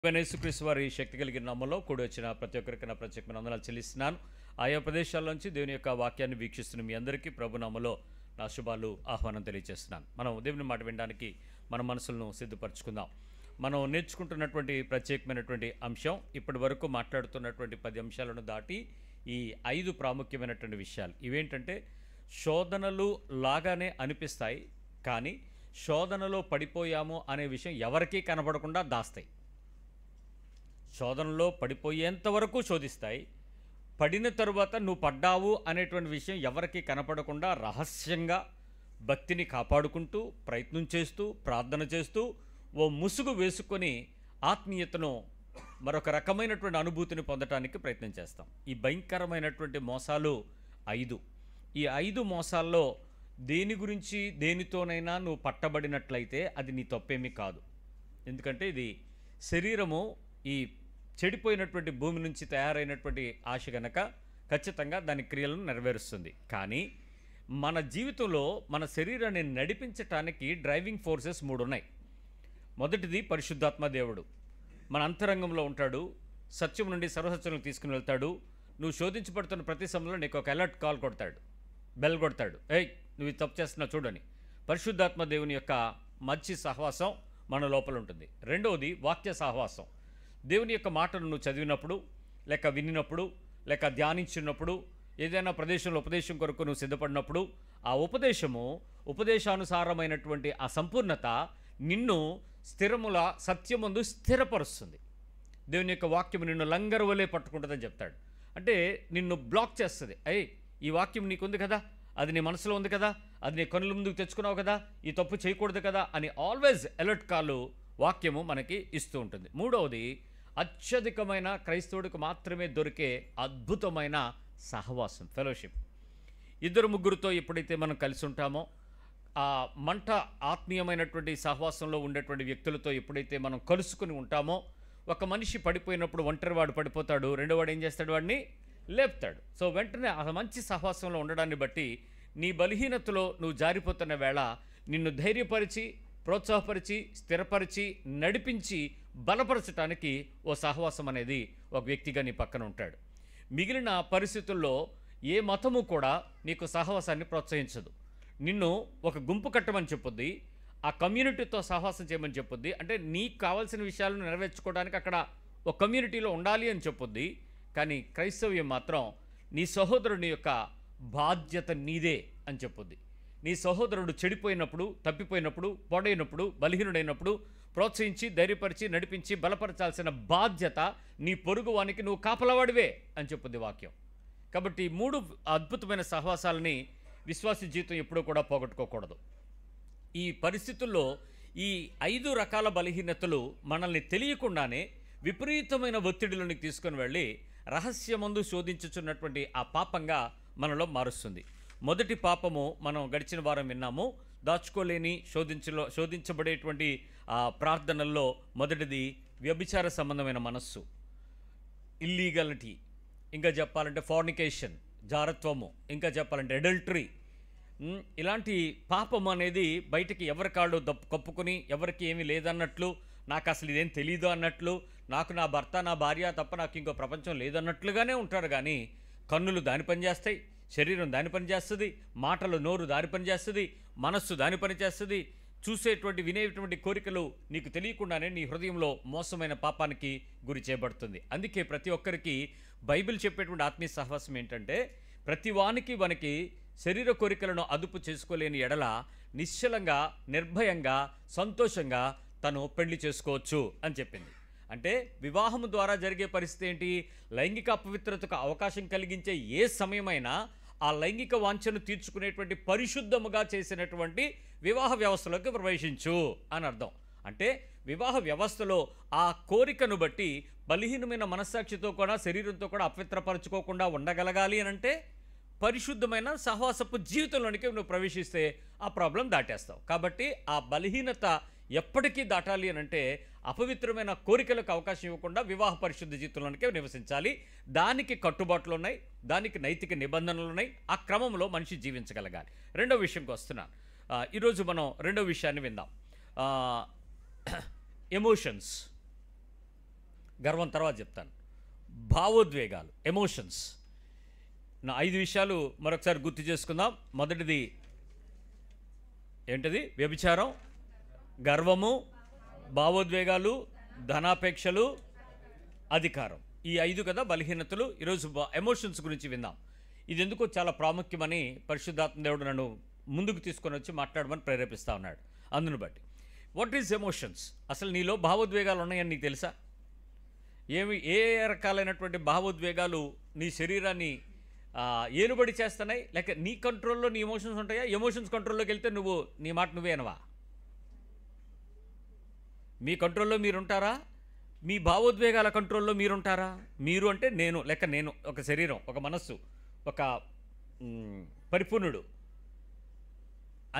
యేసుక్రీస్తు వారి శక్తి కలిగిన నామములో కూడి వచ్చిన ప్రతి ఒక్కరికి నా ప్రత్యేకమైన వందనాలు చెల్లిస్తున్నాను. ఆయా ప్రదేశాల నుంచి దేవుని యొక్క వాక్యాన్ని వీక్షిస్తున్న మీ అందరికీ ప్రభు నామములో నా శుభాలు ఆహ్వానం తెలియజేస్తున్నాను. మనం దేవుని మాట వినడానికి మన మనసులను సిద్ధపరచుకుందాం. మనం నేర్చుకుంటున్నటువంటి ప్రత్యేకమైనటువంటి అంశం ఇప్పటి వరకు మాట్లాడుతున్నటువంటి 10 అంశాలను దాటి ఈ 5 ప్రాముఖ్యమైనటువంటి విషయాలు ఇవేంటంటే, శోధనలు లాగానే అనిపిస్తాయి, కానీ శోధనలో పడిపోయాము అనే విషయం ఎవరికీ కనబడకుండా దాస్తాయి. శోధనలో పడిపోయేంత వరకు శోధిస్తాయి, పడిన తరువాత నువ్వు పడ్డావు అనేటువంటి విషయం ఎవరికీ కనపడకుండా రహస్యంగా భక్తిని కాపాడుకుంటూ ప్రయత్నం చేస్తూ ప్రార్థన చేస్తూ ఓ ముసుగు వేసుకొని ఆత్మీయతను మరొక రకమైనటువంటి అనుభూతిని పొందడానికి ప్రయత్నం చేస్తాం. ఈ భయంకరమైనటువంటి మోసాలు 5. ఈ 5 మోసాల్లో దేని గురించి దేనితోనైనా నువ్వు పట్టబడినట్లయితే అది నీ తప్పేమీ కాదు. ఎందుకంటే ఇది శరీరము ఈ చెడిపోయినటువంటి భూమి నుంచి తయారైనటువంటి ఆశ గనక ఖచ్చితంగా దాని క్రియలను నెరవేరుస్తుంది. కానీ మన జీవితంలో మన శరీరాన్ని నడిపించటానికి డ్రైవింగ్ ఫోర్సెస్ 3 ఉన్నాయి. మొదటిది పరిశుద్ధాత్మ దేవుడు మన అంతరంగంలో ఉంటాడు. సత్యం నుండి సర్వసత్యంలోకి తీసుకుని వెళ్తాడు. నువ్వు శోధించబడుతున్న ప్రతి సమయంలో నీకు ఒక అలర్ట్ కాల్ కొడతాడు, బెల్ కొడతాడు, ఏయ్ నువ్వు తప్పు చేస్తున్నావు చూడని. పరిశుద్ధాత్మ దేవుని యొక్క మంచి సహవాసం మన లోపల ఉంటుంది. రెండవది వాక్య సహవాసం. దేవుని యొక్క మాటను నువ్వు చదివినప్పుడు, లేక వినినప్పుడు, లేక ధ్యానించినప్పుడు, ఏదైనా ప్రదేశంలో ఉపదేశం కొరకు నువ్వు సిద్ధపడినప్పుడు ఆ ఉపదేశానుసారమైనటువంటి ఆ సంపూర్ణత నిన్ను స్థిరముల సత్యమందు స్థిరపరుస్తుంది. దేవుని యొక్క వాక్యం నిన్ను లంగరు వలె పట్టుకుంటుందని చెప్తాడు. అంటే నిన్ను బ్లాక్ చేస్తుంది. ఈ వాక్యం నీకుంది కదా, అది నీ మనసులో ఉంది కదా, అది నీ కనుల ముందుకు తెచ్చుకున్నావు కదా, ఈ తప్పు చేయకూడదు కదా అని ఆల్వేస్ అలర్ట్ కాలు వాక్యము మనకి ఇస్తూ ఉంటుంది. మూడవది అత్యధికమైన క్రైస్తవుడికి మాత్రమే దొరికే అద్భుతమైన సహవాసం, ఫెలోషిప్. 2-3తో ఎప్పుడైతే మనం కలిసి ఉంటామో, ఆ మంట ఆత్మీయమైనటువంటి సహవాసంలో ఉండేటువంటి వ్యక్తులతో ఎప్పుడైతే మనం కలుసుకుని ఉంటామో, ఒక మనిషి పడిపోయినప్పుడు ఒంటరివాడు పడిపోతాడు, రెండోవాడు ఏం చేస్తాడు, వాడిని లేపుతాడు. సో వెంటనే ఆ మంచి సహవాసంలో ఉండడాన్ని బట్టి నీ బలహీనతలో నువ్వు జారిపోతున్న వేళ నిన్ను ధైర్యపరిచి ప్రోత్సాహపరిచి స్థిరపరిచి నడిపించి బలపరచడానికి ఓ సహవాసం అనేది ఒక వ్యక్తిగా నీ పక్కన ఉంటాడు. మిగిలిన పరిస్థితుల్లో ఏ మతము కూడా నీకు సహవాసాన్ని ప్రోత్సహించదు. నిన్ను ఒక గుంపు కట్టమని చెప్పుద్ది, ఆ కమ్యూనిటీతో సహవాసం చేయమని చెప్పుద్ది. అంటే నీకు కావాల్సిన విషయాలను నెరవేర్చుకోవడానికి అక్కడ ఒక కమ్యూనిటీలో ఉండాలి అని చెప్పుద్ది. కానీ క్రైస్తవ్యం మాత్రం నీ సహోదరుని యొక్క బాధ్యత నీదే అని చెప్పుద్ది. నీ సహోదరుడు చెడిపోయినప్పుడు, తప్పిపోయినప్పుడు, పాడైనప్పుడు, బలహీనుడైనప్పుడు ప్రోత్సహించి ధైర్యపరిచి నడిపించి బలపరచాల్సిన బాధ్యత నీ పొరుగువానికి నువ్వు కాపలవాడివే అని చెప్పుద్ది వాక్యం. కాబట్టి 3 అద్భుతమైన సహవాసాలని విశ్వాస జీవితం ఎప్పుడూ కూడా పోగొట్టుకోకూడదు. ఈ పరిస్థితుల్లో ఈ 5 రకాల బలహీనతలు మనల్ని తెలియకుండానే విపరీతమైన ఒత్తిడిలోనికి తీసుకొని వెళ్ళి రహస్యమందు శోధించుచున్నటువంటి ఆ పాపంగా మనలో మారుస్తుంది. మొదటి పాపము మనం గడిచిన వారం విన్నాము. దాచుకోలేని శోధించబడేటువంటి ప్రార్థనల్లో మొదటిది వ్యభిచార సంబంధమైన మనస్సు, ఇల్లీగలిటీ, ఇంకా చెప్పాలంటే ఫార్నికేషన్, జారత్వము, ఇంకా చెప్పాలంటే అడల్టరీ. ఇలాంటి పాపం అనేది బయటికి ఎవరి కాళ్ళు కప్పుకొని ఎవరికి ఏమీ లేదన్నట్లు, నాకు అసలు ఇదేం తెలీదు అన్నట్లు, నాకు నా భర్త నా భార్య తప్ప నాకు ఇంకో ప్రపంచం లేదన్నట్లుగానే ఉంటారు. కానీ కన్నులు దాని పని చేస్తాయి, శరీరం దాని పని చేస్తుంది, మాటలు నోరు దాని పని చేస్తుంది, మనస్సు దాని పని చేస్తుంది. చూసేటువంటి వినేటువంటి కోరికలు నీకు తెలియకుండానే నీ హృదయంలో మోసమైన పాపానికి గురి చేయబడుతుంది. అందుకే ప్రతి ఒక్కరికి బైబిల్ చెప్పేటువంటి ఆత్మీయ సహవాసం ఏంటంటే, ప్రతి వానికి శరీర కోరికలను అదుపు చేసుకోలేని ఎడల నిశ్చలంగా నిర్భయంగా సంతోషంగా తను పెళ్లి చేసుకోవచ్చు అని చెప్పింది. అంటే వివాహం ద్వారా జరిగే పరిస్థితి ఏంటి, లైంగిక అపవిత్రతకు అవకాశం కలిగించే ఏ సమయమైనా ఆ లైంగిక వాంఛను తీర్చుకునేటువంటి పరిశుద్ధముగా చేసినటువంటి వివాహ వ్యవస్థలోకి ప్రవేశించు అని అర్థం. అంటే వివాహ వ్యవస్థలో ఆ కోరికను బట్టి బలహీనమైన మనస్సాక్షితో కూడా శరీరంతో కూడా అపవిత్రపరచుకోకుండా ఉండగలగాలి అని అంటే పరిశుద్ధమైన సహవాసపు జీవితంలోనికి నువ్వు ప్రవేశిస్తే ఆ ప్రాబ్లం దాటేస్తావు. కాబట్టి ఆ బలహీనత ఎప్పటికీ దాటాలి అని అంటే అపవిత్రమైన కోరికలకు అవకాశం ఇవ్వకుండా వివాహ పరిశుద్ధ జీవితంలోనికే నివసించాలి. దానికి కట్టుబాట్లు ఉన్నాయి, దానికి నైతిక నిబంధనలు ఉన్నాయి. ఆ క్రమంలో మనిషి జీవించగలగాలి. రెండో విషయంకి వస్తున్నాను. ఈరోజు మనం రెండో విషయాన్ని విందాం. ఎమోషన్స్. గర్వం తర్వాత చెప్తాను. భావోద్వేగాలు, ఎమోషన్స్. నా 5 విషయాలు మరొకసారి గుర్తు చేసుకుందాం. మొదటిది ఏంటది? వ్యభిచారం, గర్వము, భావోద్వేగాలు, ధనాపేక్షలు, అధికారం. ఈ 5 కదా బలహీనతలు. ఈరోజు ఎమోషన్స్ గురించి విందాం. ఇది ఎందుకో చాలా ప్రాముఖ్యమని పరిశుద్ధాత్మ దేవుడు నన్ను ముందుకు తీసుకొని వచ్చి మాట్లాడమని ప్రేరేపిస్తూ ఉన్నాడు. అందును బట్టి వాట్ ఈజ్ ఎమోషన్స్? అసలు నీలో భావోద్వేగాలు ఉన్నాయని నీకు తెలుసా? ఏ రకాలైనటువంటి భావోద్వేగాలు నీ శరీరాన్ని ఏలుబడి చేస్తున్నాయి? లేక నీ కంట్రోల్లో నీ ఎమోషన్స్ ఉంటాయా? ఎమోషన్స్ కంట్రోల్లోకి వెళ్తే నువ్వు నీ మాట నువ్వే అనవా? మీ కంట్రోల్లో మీరుంటారా? మీ భావోద్వేగాల కంట్రోల్లో మీరుంటారా? మీరు అంటే నేను, లేక నేను ఒక శరీరం, ఒక మనస్సు, ఒక పరిపూర్ణుడు,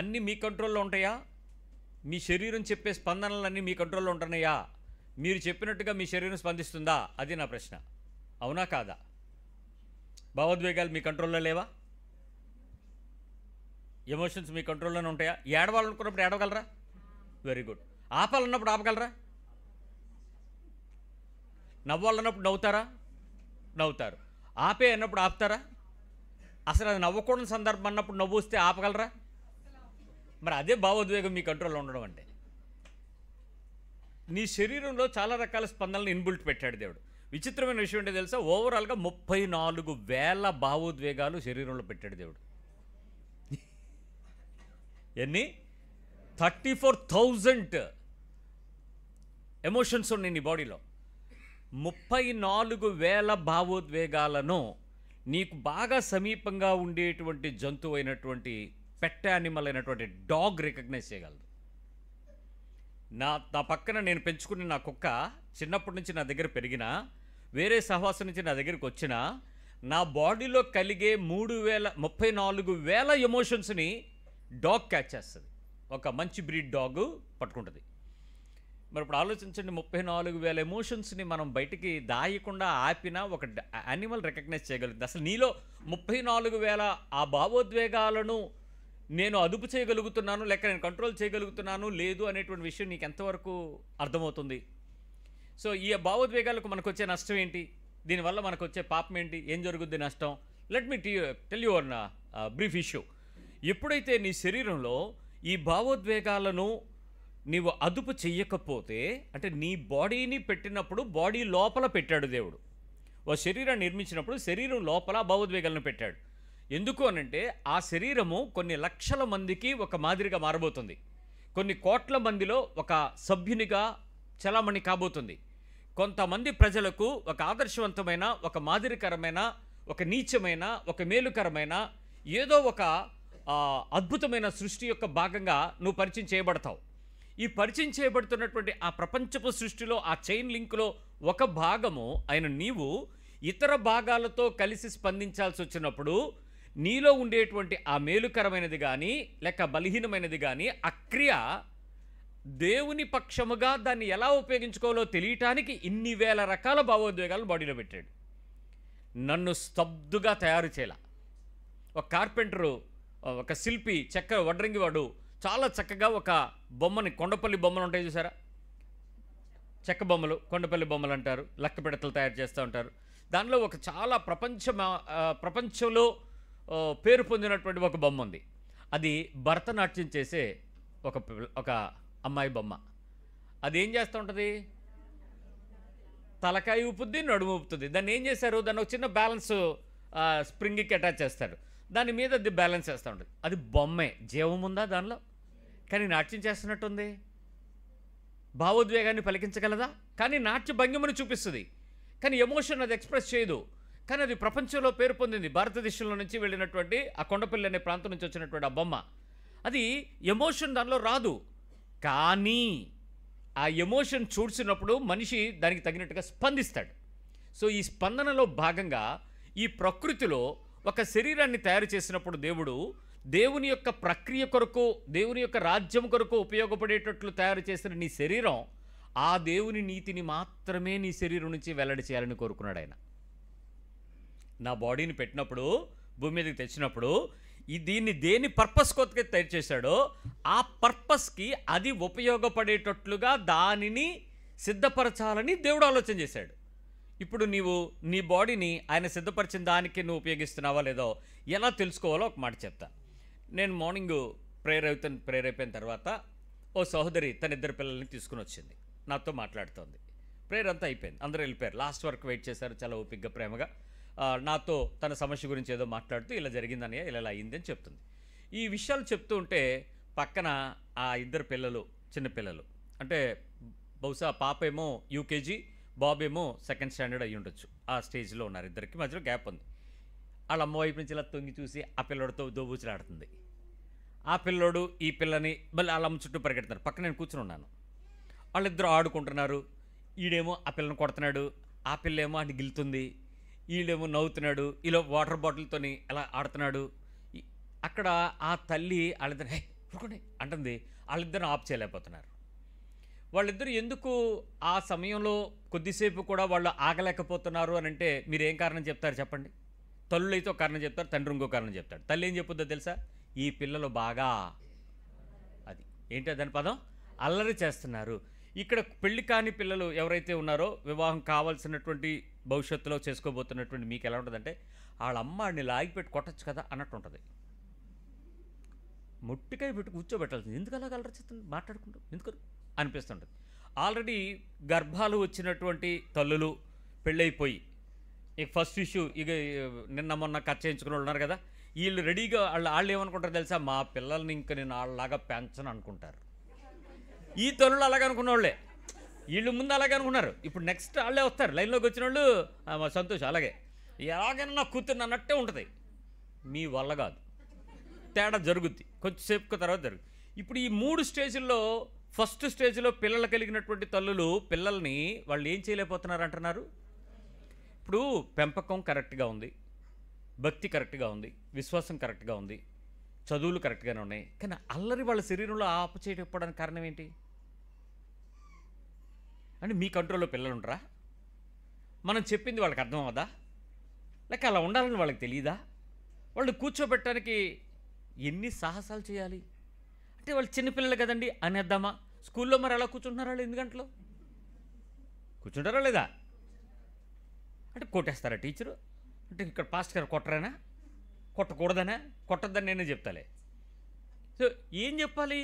అన్నీ మీ కంట్రోల్లో ఉంటాయా? మీ శరీరం చెప్పే స్పందనలన్నీ మీ కంట్రోల్లో ఉంటున్నాయా? మీరు చెప్పినట్టుగా మీ శరీరం స్పందిస్తుందా? అది నా ప్రశ్న. అవునా కాదా? భావోద్వేగాలు మీ కంట్రోల్లో లేవా? ఎమోషన్స్ మీ కంట్రోల్లోనే ఉంటాయా? ఏడవాలనుకున్నప్పుడు ఏడవగలరా? Very good. ఆపాలన్నప్పుడు ఆపగలరా? నవ్వాలన్నప్పుడు నవ్వుతారా? నవ్వుతారు. ఆపే అన్నప్పుడు ఆపుతారా? అసలు అది నవ్వకూడని సందర్భం అన్నప్పుడు నవ్వు వస్తే ఆపగలరా? మరి అదే భావోద్వేగం మీ కంట్రోల్లో ఉండడం అంటే. నీ శరీరంలో చాలా రకాల స్పందనలు ఇన్బుల్ట్ పెట్టాడు దేవుడు. విచిత్రమైన విషయం ఏంటో తెలుసా? ఓవరాల్గా 34,000 భావోద్వేగాలు శరీరంలో పెట్టాడు దేవుడు. ఎన్ని? 34,000 ఎమోషన్స్ ఉన్నాయి నీ బాడీలో. 34,000 భావోద్వేగాలను నీకు బాగా సమీపంగా ఉండేటువంటి జంతువు అయినటువంటి పెట్ యానిమల్ అయినటువంటి డాగ్ రికగ్నైజ్ చేయగలదు. నా పక్కన నేను పెంచుకునే నా కుక్క చిన్నప్పటి నుంచి నా దగ్గర పెరిగినా, వేరే సహవాసం నుంచి నా దగ్గరికి వచ్చినా, నా బాడీలో కలిగే 34,000 ఎమోషన్స్ని డాగ్ క్యాచ్ చేస్తుంది. ఒక మంచి బ్రీడ్ డాగ్ పట్టుకుంటుంది. మరి ఇప్పుడు ఆలోచించండి, 34,000 ఎమోషన్స్ని మనం బయటికి దాయకుండా ఆపినా ఒక యానిమల్ రికగ్నైజ్ చేయగలుగుతుంది. అసలు నీలో 34,000 ఆ భావోద్వేగాలను నేను అదుపు చేయగలుగుతున్నాను, లేక నేను కంట్రోల్ చేయగలుగుతున్నాను లేదు అనేటువంటి విషయం నీకు ఎంతవరకు అర్థమవుతుంది? సో ఈ భావోద్వేగాలకు మనకు వచ్చే నష్టం ఏంటి? దీనివల్ల మనకు వచ్చే పాపం ఏంటి? ఏం జరుగుద్ది నష్టం? Let me tell you one brief issue. ఎప్పుడైతే నీ శరీరంలో ఈ భావోద్వేగాలను నీవు అదుపు చెయ్యకపోతే, అంటే నీ బాడీని పెట్టినప్పుడు బాడీ లోపల పెట్టాడు దేవుడు. ఓ శరీరాన్ని నిర్మించినప్పుడు శరీరం లోపల భావోద్వేగాలను పెట్టాడు. ఎందుకు అనంటే ఆ శరీరము కొన్ని లక్షల మందికి ఒక మాదిరిగా మారబోతుంది. కొన్ని కోట్ల మందిలో ఒక సభ్యునిగా చలామణి కాబోతుంది. కొంతమంది ప్రజలకు ఒక ఆదర్శవంతమైన, ఒక మాదిరికరమైన, ఒక నీచమైన, ఒక మేలుకరమైన ఏదో ఒక అద్భుతమైన సృష్టి యొక్క భాగంగా నువ్వు పరిచయం చేయబడతావు. ఈ పరిచయం చేయబడుతున్నటువంటి ఆ ప్రపంచపు సృష్టిలో, ఆ చైన్ లింక్లో ఒక భాగము అయిన నీవు ఇతర భాగాలతో కలిసి స్పందించాల్సి వచ్చినప్పుడు నీలో ఉండేటువంటి ఆ మేలుకరమైనది కానీ లేక బలహీనమైనది కానీ ఆ క్రియ దేవుని పక్షముగా దాన్ని ఎలా ఉపయోగించుకోవాలో తెలియటానికి ఇన్ని వేల రకాల భావోద్వేగాలు బాడీలో పెట్టాడు. నన్ను స్తబ్దుగా తయారు చేయాల. ఒక కార్పెంటరు, ఒక శిల్పి, చెక్క వడ్రంగి వాడు చాలా చక్కగా ఒక బొమ్మని, కొండపల్లి బొమ్మలు ఉంటాయి చూసారా, చెక్క బొమ్మలు, కొండపల్లి బొమ్మలు అంటారు, లక్క పిడతలు తయారు చేస్తూ ఉంటారు. దానిలో ఒక చాలా ప్రపంచంలో పేరు పొందినటువంటి ఒక బొమ్మ ఉంది. అది భరతనాట్యం చేసే ఒక అమ్మాయి బొమ్మ. అది ఏం చేస్తూ ఉంటుంది? తలకాయ ఊపుద్ది, నడుము ఊపుతుంది. దాన్ని ఏం చేశారు? దాన్ని ఒక చిన్న బ్యాలెన్స్ స్ప్రింగ్కి అటాచ్ చేస్తారు. దాని మీద అది బ్యాలెన్స్ చేస్తూ ఉంటుంది. అది బొమ్మే, జీవం ఉందా దానిలో? కానీ నాట్యం చేస్తున్నట్టుంది. భావోద్వేగాన్ని పలికించగలదా? కానీ నాట్య భంగిమను చూపిస్తుంది, కానీ ఎమోషన్ అది ఎక్స్ప్రెస్ చేయదు. కానీ అది ప్రపంచంలో పేరు పొందింది. భారతదేశంలో నుంచి వెళ్ళినటువంటి ఆ కొండపల్లి అనే ప్రాంతం నుంచి వచ్చినటువంటి ఆ బొమ్మ, అది ఎమోషన్ దానిలో రాదు. కానీ ఆ ఎమోషన్ చూసినప్పుడు మనిషి దానికి తగినట్టుగా స్పందిస్తాడు. సో ఈ స్పందనలో భాగంగా ఈ ప్రకృతిలో ఒక శరీరాన్ని తయారు చేసినప్పుడు దేవుడు దేవుని యొక్క ప్రక్రియ కొరకు, దేవుని యొక్క రాజ్యం కొరకు ఉపయోగపడేటట్లు తయారు చేసిన నీ శరీరం, ఆ దేవుని నీతిని మాత్రమే నీ శరీరం నుంచి వెల్లడి చేయాలని కోరుకున్నాడు ఆయన. నా బాడీని పెట్టినప్పుడు, భూమి మీదకి తెచ్చినప్పుడు, దీన్ని దేని పర్పస్ కొత్తగా తయారు చేశాడో ఆ పర్పస్కి అది ఉపయోగపడేటట్లుగా దానిని సిద్ధపరచాలని దేవుడు ఆలోచన చేశాడు. ఇప్పుడు నీవు నీ బాడీని ఆయన సిద్ధపరిచిన దానికి నువ్వు ఉపయోగిస్తున్నావా లేదో ఎలా తెలుసుకోవాలో ఒక మాట చెప్తా. నేను మార్నింగ్ ప్రేయర్ అయిపోయిన తర్వాత ఓ సహోదరి తన 2 పిల్లల్ని తీసుకుని వచ్చింది, నాతో మాట్లాడుతోంది. ప్రేయర్ అంతా అయిపోయింది, అందరూ వెళ్ళిపోయారు. లాస్ట్ వరకు వెయిట్ చేశారు, చాలా ఓపికగా ప్రేమగా నాతో తన సమస్య గురించి ఏదో మాట్లాడుతూ ఇలా జరిగిందని, ఇలా అయింది అని చెప్తుంది. ఈ విషయాలు చెప్తూ ఉంటే పక్కన ఆ 2 పిల్లలు, చిన్నపిల్లలు, అంటే బహుశా పాప ఏమో యూకేజీ, బాబు ఏమో 2nd స్టాండర్డ్ అయ్యి ఉండొచ్చు. ఆ స్టేజ్లో ఉన్నారు, ఇద్దరికి మధ్యలో గ్యాప్ ఉంది. వాళ్ళ అమ్మ వైపు నుంచి ఇలా తొంగి చూసి ఆ పిల్లడితో దోబూచులాడుతుంది. ఆ పిల్లోడు ఈ పిల్లని మళ్ళీ వాళ్ళ అమ్మ చుట్టూ పరిగెడుతున్నారు. పక్కన నేను కూర్చుని ఉన్నాను. వాళ్ళిద్దరూ ఆడుకుంటున్నారు. ఈడేమో ఆ పిల్లని కొడుతున్నాడు, ఆ పిల్ల ఏమో అని గిలుతుంది, ఈడేమో నవ్వుతున్నాడు, ఇలా వాటర్ బాటిల్తోని ఎలా ఆడుతున్నాడు. అక్కడ ఆ తల్లి వాళ్ళిద్దరు హే ఊరుకోండి అంటుంది. వాళ్ళిద్దరు ఆఫ్ చేయలేకపోతున్నారు. వాళ్ళిద్దరు ఎందుకు ఆ సమయంలో కొద్దిసేపు కూడా వాళ్ళు ఆగలేకపోతున్నారు అని అంటే మీరు ఏం కారణం చెప్తారు చెప్పండి? తల్లులు అయితే ఒక కారణం చెప్తారు, తండ్రి ఇంకో కారణం చెప్తాడు. తల్లి ఏం చెప్పుద్దో తెలుసా? ఈ పిల్లలు బాగా అది ఏంటో దాని పదం అల్లరి చేస్తున్నారు. ఇక్కడ పెళ్లి కాని పిల్లలు ఎవరైతే ఉన్నారో, వివాహం కావాల్సినటువంటి భవిష్యత్తులో చేసుకోబోతున్నటువంటి మీకు ఎలా ఉంటుందంటే వాళ్ళ అమ్మాడిని లాగిపెట్టి కొట్టచ్చు కదా అన్నట్టు ఉంటుంది. ముట్టికాయ పెట్టి కూర్చోబెట్టాల్సింది, ఎందుకు అలా అల్లరి చేస్తుంది మాట్లాడుకుంటూ ఎందుకు అనిపిస్తుంటుంది. ఆల్రెడీ గర్భాలు వచ్చినటువంటి తల్లులు పెళ్ళైపోయి ఇక ఫస్ట్ ఇష్యూ ఇక నిన్న మొన్న ఖర్చు చేయించుకుని ఉన్నారు కదా, వీళ్ళు రెడీగా వాళ్ళు ఏమనుకుంటారు తెలుసా? మా పిల్లల్ని ఇంక నేను వాళ్ళలాగా పెంచను అనుకుంటారు. ఈ తల్లులు అలాగే అనుకున్న వాళ్ళే, వీళ్ళు ముందు అలాగే అనుకున్నారు. ఇప్పుడు నెక్స్ట్ వాళ్ళే వస్తారు లైన్లోకి వచ్చిన వాళ్ళు. సంతోషం అలాగే ఎలాగైనా నా కూతురు అన్నట్టే ఉంటుంది. మీ వల్ల కాదు, తేడా జరుగుద్ది, కొంచెంసేపు తర్వాత జరుగుద్ది. ఇప్పుడు ఈ 3 స్టేజ్ల్లో ఫస్ట్ స్టేజ్లో పిల్లలు కలిగినటువంటి తల్లులు పిల్లల్ని వాళ్ళు ఏం చేయలేకపోతున్నారు అంటున్నారు. ఇప్పుడు పెంపకం కరెక్ట్గా ఉంది, భక్తి కరెక్ట్గా ఉంది, విశ్వాసం కరెక్ట్గా ఉంది, చదువులు కరెక్ట్గానే ఉన్నాయి, కానీ అల్లరి వాళ్ళ శరీరంలో ఆపచేయకపోవడానికి కారణం ఏంటి అంటే మీ కంట్రోల్లో పిల్లలు ఉండరా? మనం చెప్పింది వాళ్ళకి అర్థం అవ్వదా? లేక అలా ఉండాలని వాళ్ళకి తెలియదా? వాళ్ళు కూర్చోబెట్టడానికి ఎన్ని సాహసాలు చేయాలి అంటే వాళ్ళు చిన్నపిల్లలు కదండి అనేద్దామా? స్కూల్లో మరి అలా కూర్చుంటున్నారా? వాళ్ళు 8 గంటలు కూర్చుంటారా లేదా? అంటే కొట్టేస్తారా టీచరు? అంటే ఇక్కడ పాస్ట్ గారు కొట్టరానా? కొట్టకూడదనా? కొట్టద్దని నేనే చెప్తాలే. సో ఏం చెప్పాలి?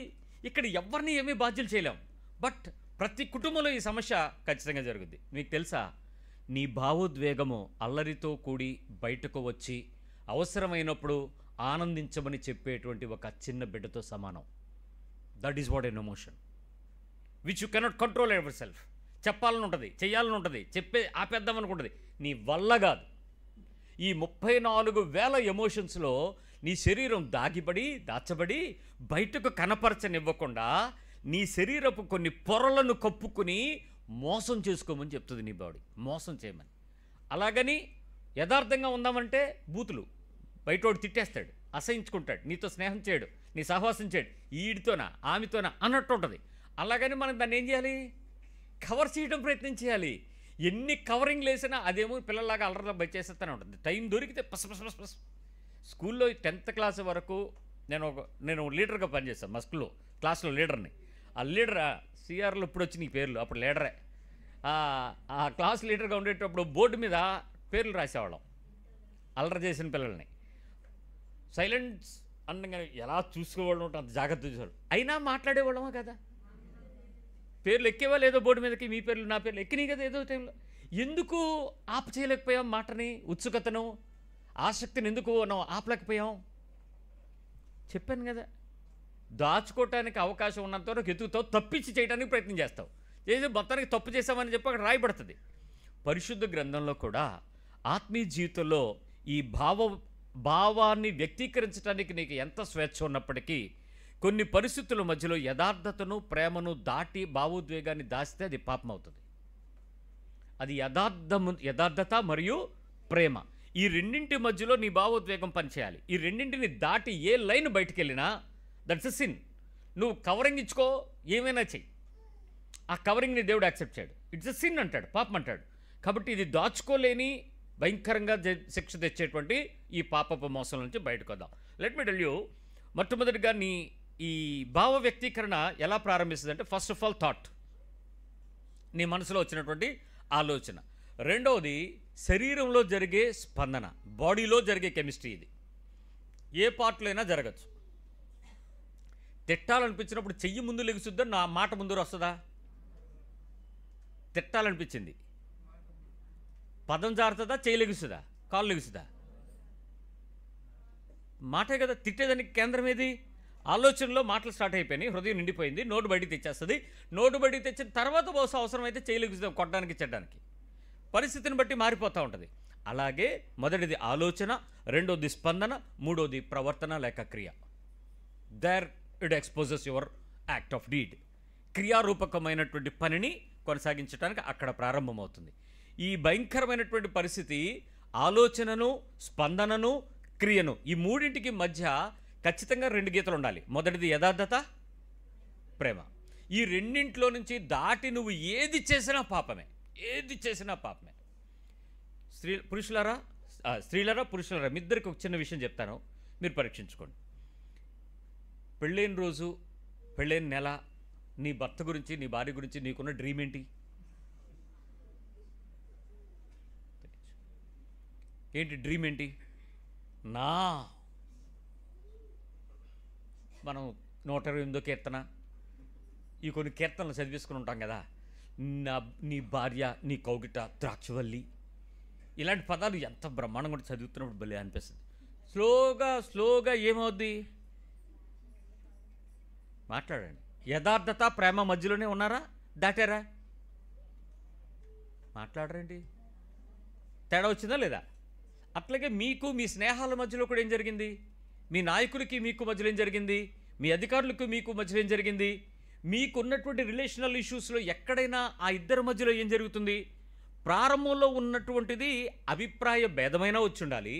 ఇక్కడ ఎవరిని ఏమీ బాధ్యులు చేయలేం. బట్ ప్రతి కుటుంబంలో ఈ సమస్య ఖచ్చితంగా జరుగుద్ది. మీకు తెలుసా, నీ భావోద్వేగము అల్లరితో కూడి బయటకు వచ్చి అవసరమైనప్పుడు ఆనందించమని చెప్పేటువంటి ఒక చిన్న బిడ్డతో సమానం. That is what an emotion which you cannot control ever self. చెప్పాలని ఉంటుంది, చెయ్యాలని ఉంటుంది, ఆపేద్దామనుకుంటుంది. నీ వల్ల కాదు. ఈ 34,000 ఎమోషన్స్లో నీ శరీరం దాచబడి బయటకు కనపరచనివ్వకుండా నీ శరీరపు కొన్ని పొరలను కప్పుకుని మోసం చేసుకోమని చెప్తుంది నీ బాడీ, మోసం చేయమని. అలాగని యథార్థంగా ఉందామంటే బూతులు, బయటోడు తిట్టేస్తాడు, అసహించుకుంటాడు, నీతో స్నేహం చేయడు, నీ సహవాసం చేయడు, ఈడితోనా ఆమెతోనా అన్నట్టు ఉంటుంది. అలాగని మనం దాన్ని ఏం చేయాలి? కవర్ చేయడం ప్రయత్నం చేయాలి. ఎన్ని కవరింగ్లు వేసినా అదేమో పిల్లల్లాగా అల్లరిలో బయటేస్తూనే ఉంటుంది. టైం దొరికితే పస్. స్కూల్లో 10th క్లాస్ వరకు నేను లీడర్గా పనిచేస్తాను మా స్కూల్లో, క్లాస్లో లీడర్ని. ఆ లీడర్ సిఆర్లో ఇప్పుడు వచ్చి నీ పేర్లు, అప్పుడు లీడరే. ఆ క్లాస్ లీడర్గా ఉండేటప్పుడు బోర్డు మీద పేర్లు రాసేవాళ్ళం అల్లరి చేసిన పిల్లల్ని. సైలెన్స్ అనగానే ఎలా చూసుకోవడం ఉంటే అంత జాగ్రత్త చూసేవాళ్ళు. అయినా మాట్లాడేవాళ్ళమా కదా? పేర్లు ఎక్కేవా లేదో బోర్డు మీదకి, మీ పేర్లు నా పేర్లు ఎక్కినాయి కదా ఏదో టైంలో. ఎందుకు ఆపు చేయలేకపోయాం? మాటని, ఉత్సుకతను, ఆసక్తిని ఎందుకు ఆపలేకపోయాం? చెప్పాను కదా, దాచుకోవటానికి అవకాశం ఉన్నంతవరకు ఎతుకుతావు, తప్పించి చేయడానికి ప్రయత్నం చేస్తావు. ఏదో మొత్తానికి తప్పు చేసామని చెప్పి అక్కడ రాయబడుతుంది. పరిశుద్ధ గ్రంథంలో కూడా ఆత్మీయ జీవితంలో ఈ భావాన్ని వ్యక్తీకరించడానికి నీకు ఎంత స్వేచ్ఛ ఉన్నప్పటికీ కొన్ని పరిస్థితుల మధ్యలో యథార్థతను, ప్రేమను దాటి భావోద్వేగాన్ని దాస్తే అది పాపం అవుతుంది. అది యథార్థత మరియు ప్రేమ, ఈ రెండింటి మధ్యలో నీ భావోద్వేగం పనిచేయాలి. ఈ రెండింటిని దాటి ఏ లైన్ బయటికి వెళ్ళినా దట్స్ ఎ సిన్. నువ్వు కవరింగ్ ఇచ్చుకో, ఏమైనా చెయ్యి, ఆ కవరింగ్ని దేవుడు యాక్సెప్ట్ చేయడు. ఇట్స్ ఎ సిన్ అంటాడు, పాపం అంటాడు. కాబట్టి ఇది దాచుకోలేని భయంకరంగా శిక్ష తెచ్చేటువంటి ఈ పాపపు మోసం నుంచి బయటకు వద్దాం. లెట్ మీ టెల్ యూ, మొట్టమొదటిగా నీ ఈ భావ వ్యక్తీకరణ ఎలా ప్రారంభిస్తుంది అంటే ఫస్ట్ ఆఫ్ ఆల్ థాట్. నీ మనసులో వచ్చినటువంటి ఆలోచన. రెండవది శరీరంలో జరిగే స్పందన, బాడీలో జరిగే కెమిస్ట్రీ. ఇది ఏ పార్ట్లో అయినా జరగచ్చు. తిట్టాలనిపించినప్పుడు చెయ్యి ముందు లెగుస్తుందా, నా మాట ముందు వస్తుందా? తిట్టాలనిపించింది, పదం జారుతుందా, చెయ్యి లెగుస్తుందా, కాళ్ళు లెగుస్తుందా? మాటే కదా. తిట్టేదానికి కేంద్రం ఏది? ఆలోచనలో మాటలు స్టార్ట్ అయిపోయినాయి, హృదయం నిండిపోయింది, నోటు బయటికి తెచ్చేస్తుంది. నోటు బయటికి తెచ్చిన తర్వాత బహుశా అవసరమైతే చెయ్యి లెగుస్తాం కొట్టడానికి, చెడ్డానికి. పరిస్థితిని బట్టి మారిపోతూ ఉంటుంది. అలాగే మొదటిది ఆలోచన, రెండోది స్పందన, మూడోది ప్రవర్తన లేక క్రియ. There it exposes your act of deed. క్రియారూపకమైనటువంటి పనిని కొనసాగించడానికి అక్కడ ప్రారంభమవుతుంది. ఈ భయంకరమైనటువంటి పరిస్థితి ఆలోచనను, స్పందనను, క్రియను, ఈ మూడింటికి మధ్య ఖచ్చితంగా 2 గీతలు ఉండాలి. మొదటిది యథార్థత, ప్రేమ. ఈ రెండింటిలో నుంచి దాటి నువ్వు ఏది చేసినా పాపమే, ఏది చేసినా పాపమే. స్త్రీలరా పురుషులరా, మీ ఇద్దరికి ఒక చిన్న విషయం చెప్తాను, మీరు పరీక్షించుకోండి. పెళ్ళైన రోజు, పెళ్ళైన నెల, నీ భర్త గురించి, నీ భార్య గురించి నీకున్న డ్రీమ్ ఏంటి? డ్రీమ్ ఏంటి? మనం 128వ కీర్తన, ఈ కొన్ని కీర్తనలు చదివేసుకుని ఉంటాం కదా. నీ భార్య నీ కౌగిట ద్రాక్షవల్లి, ఇలాంటి పదాలు ఎంత బ్రహ్మాండంగా కూడా చదువుతున్నప్పుడు భలే అనిపిస్తుంది. స్లోగా ఏమవుద్ది? మాట్లాడండి. యథార్థత, ప్రేమ మధ్యలోనే ఉన్నారా, దాటారా? మాట్లాడరండి. తేడా వచ్చిందా లేదా? అట్లాగే మీకు మీ స్నేహాల మధ్యలో కూడా ఏం జరిగింది? మీ నాయకులకి మీకు మధ్యలో ఏం జరిగింది? మీ అధికారులకు మీకు మధ్యలో ఏం జరిగింది? మీకున్నటువంటి రిలేషనల్ ఇష్యూస్లో ఎక్కడైనా ఆ ఇద్దరి మధ్యలో ఏం జరుగుతుంది? ప్రారంభంలో ఉన్నటువంటిది అభిప్రాయ భేదమైనా వచ్చి ఉండాలి.